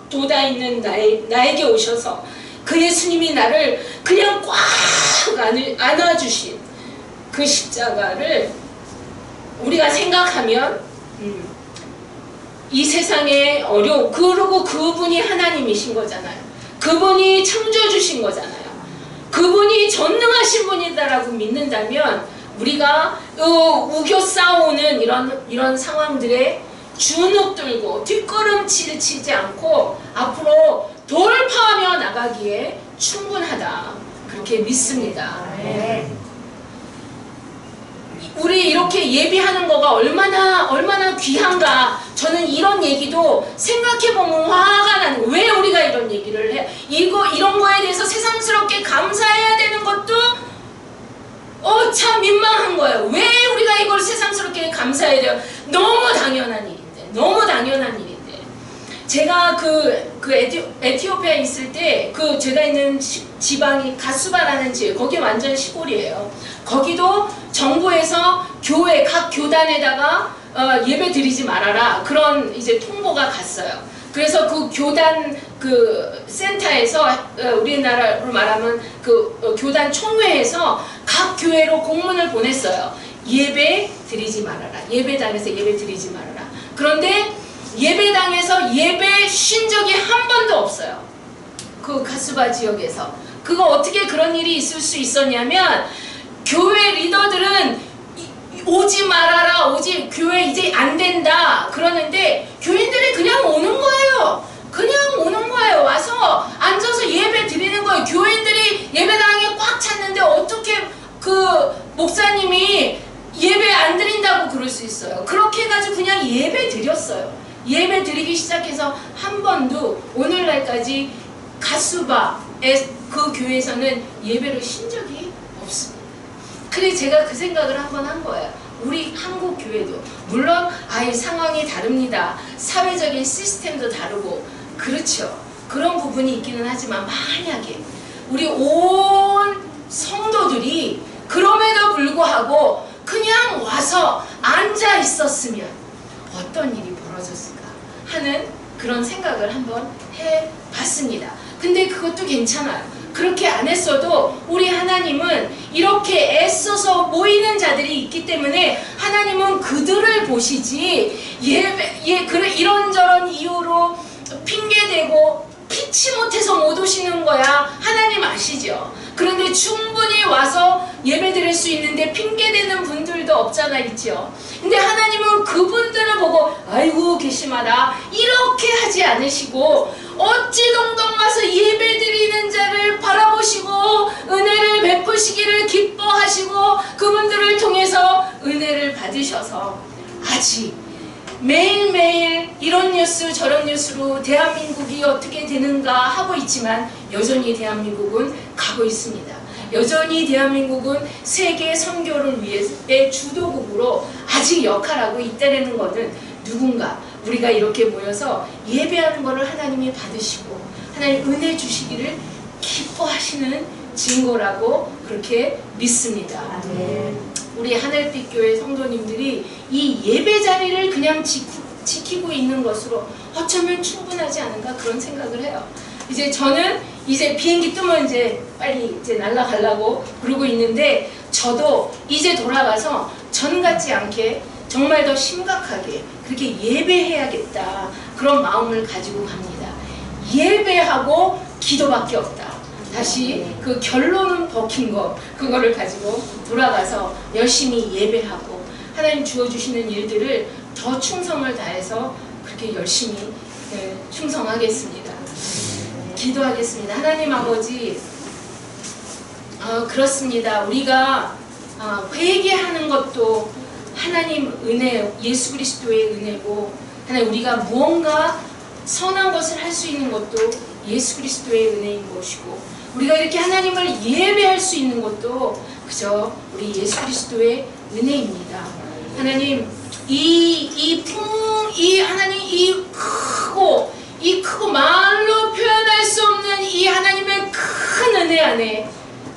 돋아있는 나에게 오셔서 그 예수님이 나를 그냥 꽉 안아주신 그 십자가를 우리가 생각하면 이 세상에 그리고 그분이 하나님이신 거잖아요. 그분이 창조주신 거잖아요. 그분이 전능하신 분이다라고 믿는다면, 우리가 우겨 싸우는 이런 상황들에 주눅 들고 뒷걸음질 치지 않고 앞으로 돌파하며 나가기에 충분하다, 그렇게 믿습니다. 우리 이렇게 예비하는 거가 얼마나 귀한가. 저는 이런 얘기도 생각해보면 화가 나는, 왜 우리가 이런 얘기를 해? 이런 거에 대해서 새삼스럽게 감사해야 되는 것도 참 민망한 거예요. 왜 우리가 이걸 새삼스럽게 감사해야 돼요? 너무 당연한 일인데. 제가 에티오피아에 있을 때, 제가 있는 지방이 가수바라는 지역, 거기 완전 시골이에요. 거기도 정부에서 각 교단에다가 예배 드리지 말아라, 그런 이제 통보가 갔어요. 그래서 그 교단 센터에서, 우리나라로 말하면 교단 총회에서 각 교회로 공문을 보냈어요. 예배 드리지 말아라. 예배당에서 예배 드리지 말아라. 그런데 예배당에서 예배 쉰 적이 한 번도 없어요. 그 가수바 지역에서. 그거 어떻게 그런 일이 있을 수 있었냐면, 교회 리더들은 오지 말아라, 교회 이제 안 된다 그러는데 교인들이 그냥 오는 거예요. 와서 앉아서 예배 드리는 거예요. 교인들이 예배당에 꽉 찼는데 어떻게 그 목사님이 예배 안 드린다고 그럴 수 있어요. 그렇게 해가지고 그냥 예배 드렸어요. 예배 드리기 시작해서 한 번도 오늘날까지 가수바의 그 교회에서는 예배를 쉰 적이 없습니다. 그래서 제가 그 생각을 한번 한 거예요. 우리 한국 교회도 물론 상황이 다릅니다. 사회적인 시스템도 다르고 그렇죠. 그런 부분이 있기는 하지만, 만약에 우리 온 성도들이 그럼에도 불구하고 그냥 와서 앉아 있었으면 어떤 일이 벌어졌을까 하는 그런 생각을 한번 해봤습니다. 근데 그것도 괜찮아요. 그렇게 안 했어도 우리 하나님은 이렇게 애써서 모이는 자들이 있기 때문에 하나님은 그들을 보시지, 이런저런 이유로 핑계대고 피치 못해서 못 오시는 거야 하나님 아시죠? 그런데 충분히 와서 예배 드릴 수 있는데 핑계대는 분들도 없잖아 있죠. 근데 하나님은 그분들을 보고 아이고 괘씸하다 이렇게 하지 않으시고, 어찌 동동 와서 예배 드리는 자를 바라보시고 은혜를 베푸시기를 기뻐하시고 그분들을 통해서 은혜를 받으셔서 아직 매일매일 이런 뉴스 저런 뉴스로 대한민국이 어떻게 되는가 하고 있지만 여전히 대한민국은 가고 있습니다. 여전히 대한민국은 세계 선교를 위해의 주도국으로 아직 역할하고 있다는 것은 누군가 우리가 이렇게 모여서 예배하는 것을 하나님이 받으시고 하나님 은혜 주시기를 기뻐하시는 증거라고 그렇게 믿습니다. 우리 하늘빛 교회 성도님들이 이 예배 자리를 그냥 지키고 있는 것으로 어쩌면 충분하지 않은가 그런 생각을 해요. 이제 저는 이제 비행기 뜨면 이제 빨리 이제 날아가려고 그러고 있는데 저도 이제 돌아가서 전 같지 않게 정말 더 심각하게 그렇게 예배해야겠다 그런 마음을 가지고 갑니다. 예배하고 기도밖에 없다. 다시 그 결론은 벗긴 거 그거를 가지고 돌아가서 열심히 예배하고 하나님 주어주시는 일들을 더 충성을 다해서 그렇게 열심히 충성하겠습니다. 기도하겠습니다. 하나님 아버지 그렇습니다. 우리가 회개하는 것도 하나님 은혜 예수 그리스도의 은혜고 하나님 우리가 무언가 선한 것을 할 수 있는 것도 예수 그리스도의 은혜인 것이고 우리가 이렇게 하나님을 예배할 수 있는 것도 그저 우리 예수 그리스도의 은혜입니다. 하나님 하나님 이 크고 말로 표현할 수 없는 이 하나님의 큰 은혜 안에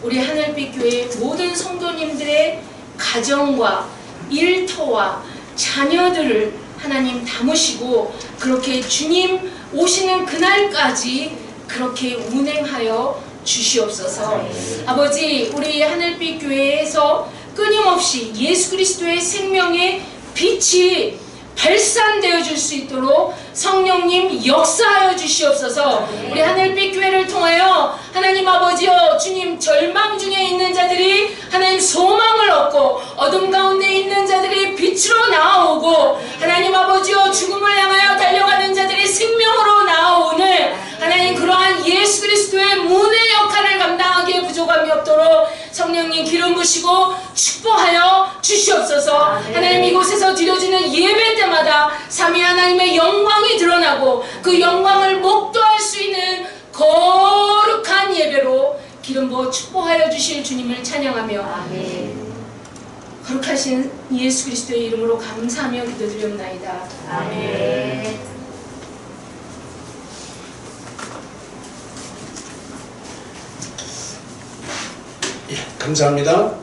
우리 하늘빛 교회 모든 성도님들의 가정과 일터와 자녀들을 하나님 담으시고 그렇게 주님 오시는 그날까지 그렇게 운행하여 주시옵소서. 아버지 우리 하늘빛 교회에서 끊임없이 예수 그리스도의 생명의 빛이 발산되어 줄 수 있도록 성령님 역사하여 주시옵소서. 우리 하늘빛 교회를 통하여 하나님 아버지여 주님 절망 중에 있는 자들이 하나님 소망을 얻고 어둠 가운데 있는 자들이 빛으로 나아오고 하나님 아버지여 죽음을 향하여 달려가는 자들이 생명으로 나아오는 하나님 그러한 예수 그리스도의 문의 역할을 감당하기에 부족함이 없도록 성령님 기름 부시고 축복하여 주시옵소서. 하나님 이곳에서 드려지는 예배 때마다 삼위 하나님의 영광이 드러나고 그 영광을 목도할 수 있는 거룩한 예배로 기름 부어 축복하여 주실 주님을 찬양하며 아멘. 거룩하신 예수 그리스도의 이름으로 감사하며 기도드리옵나이다. 아멘. 감사합니다.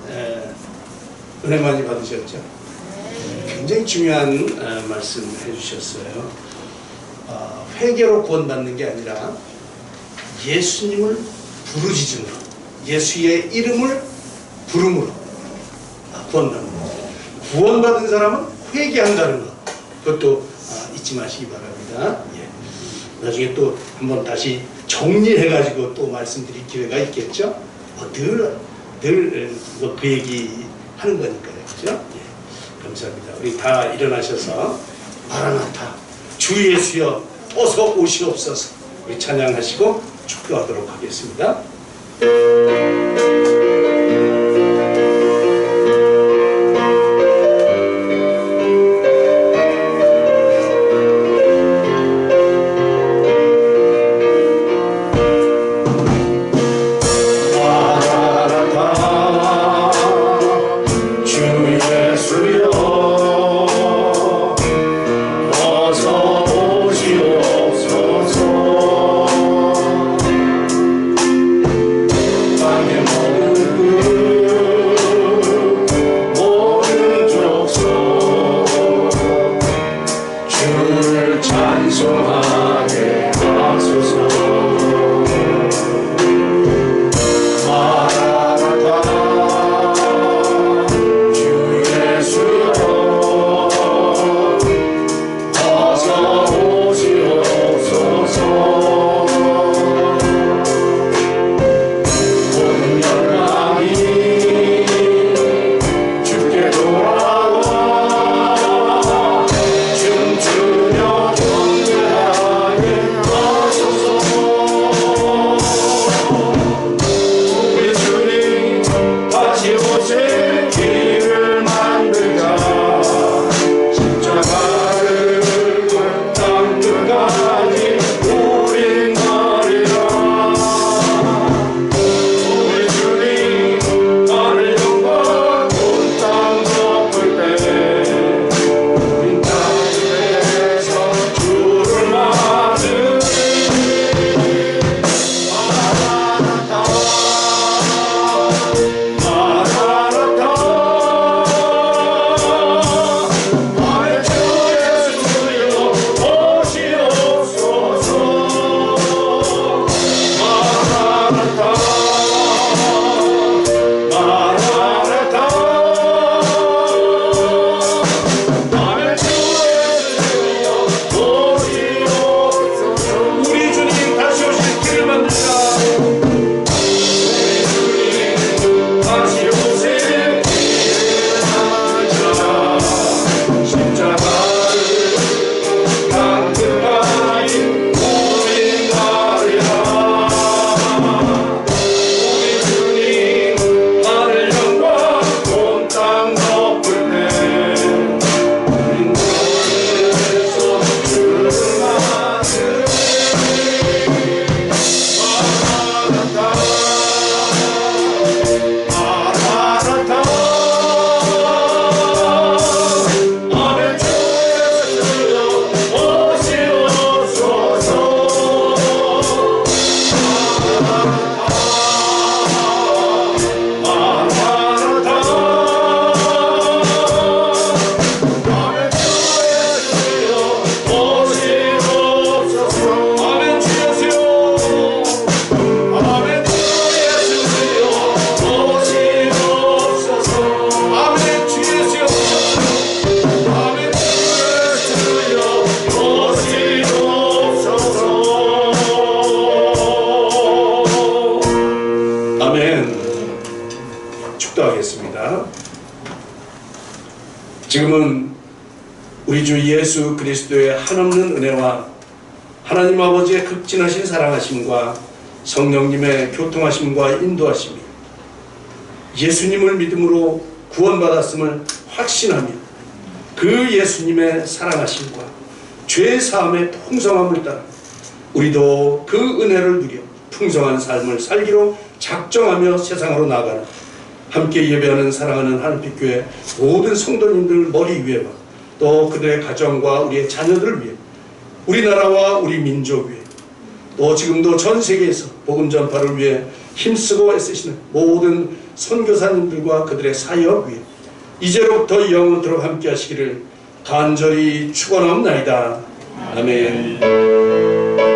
은혜 많이 받으셨죠? 굉장히 중요한 말씀 해주셨어요. 회개로 구원받는 게 아니라 예수님을 부르짖음으로 예수의 이름을 부름으로 구원받는 거죠. 구원받은 사람은 회개한다는 것 그것도 잊지 마시기 바랍니다. 예. 나중에 또 한번 다시 정리해가지고 또 말씀드릴 기회가 있겠죠? 늘 그 얘기 하는 거니까요. 그죠? 예. 감사합니다. 우리 다 일어나셔서 마라나타 주 예수여 어서 오시옵소서 우리 찬양하시고 축도하도록 하겠습니다. 어서 오시옵소서 주님은 우리 주 예수 그리스도의 한없는 은혜와 하나님 아버지의 극진하신 사랑하심과 성령님의 교통하심과 인도하심이 예수님을 믿음으로 구원받았음을 확신하며 그 예수님의 사랑하심과 죄 사함의 풍성함을 따라 우리도 그 은혜를 누려 풍성한 삶을 살기로 작정하며 세상으로 나아가는 함께 예배하는 사랑하는 하늘빛교회 모든 성도님들 머리 위에와 또 그들의 가정과 우리의 자녀들을 위해 우리나라와 우리 민족 위해 또 지금도 전 세계에서 복음 전파를 위해 힘쓰고 애쓰시는 모든 선교사님들과 그들의 사역 위해 이제로부터 영원토록 함께 하시기를 간절히 축원하옵나이다. 아멘.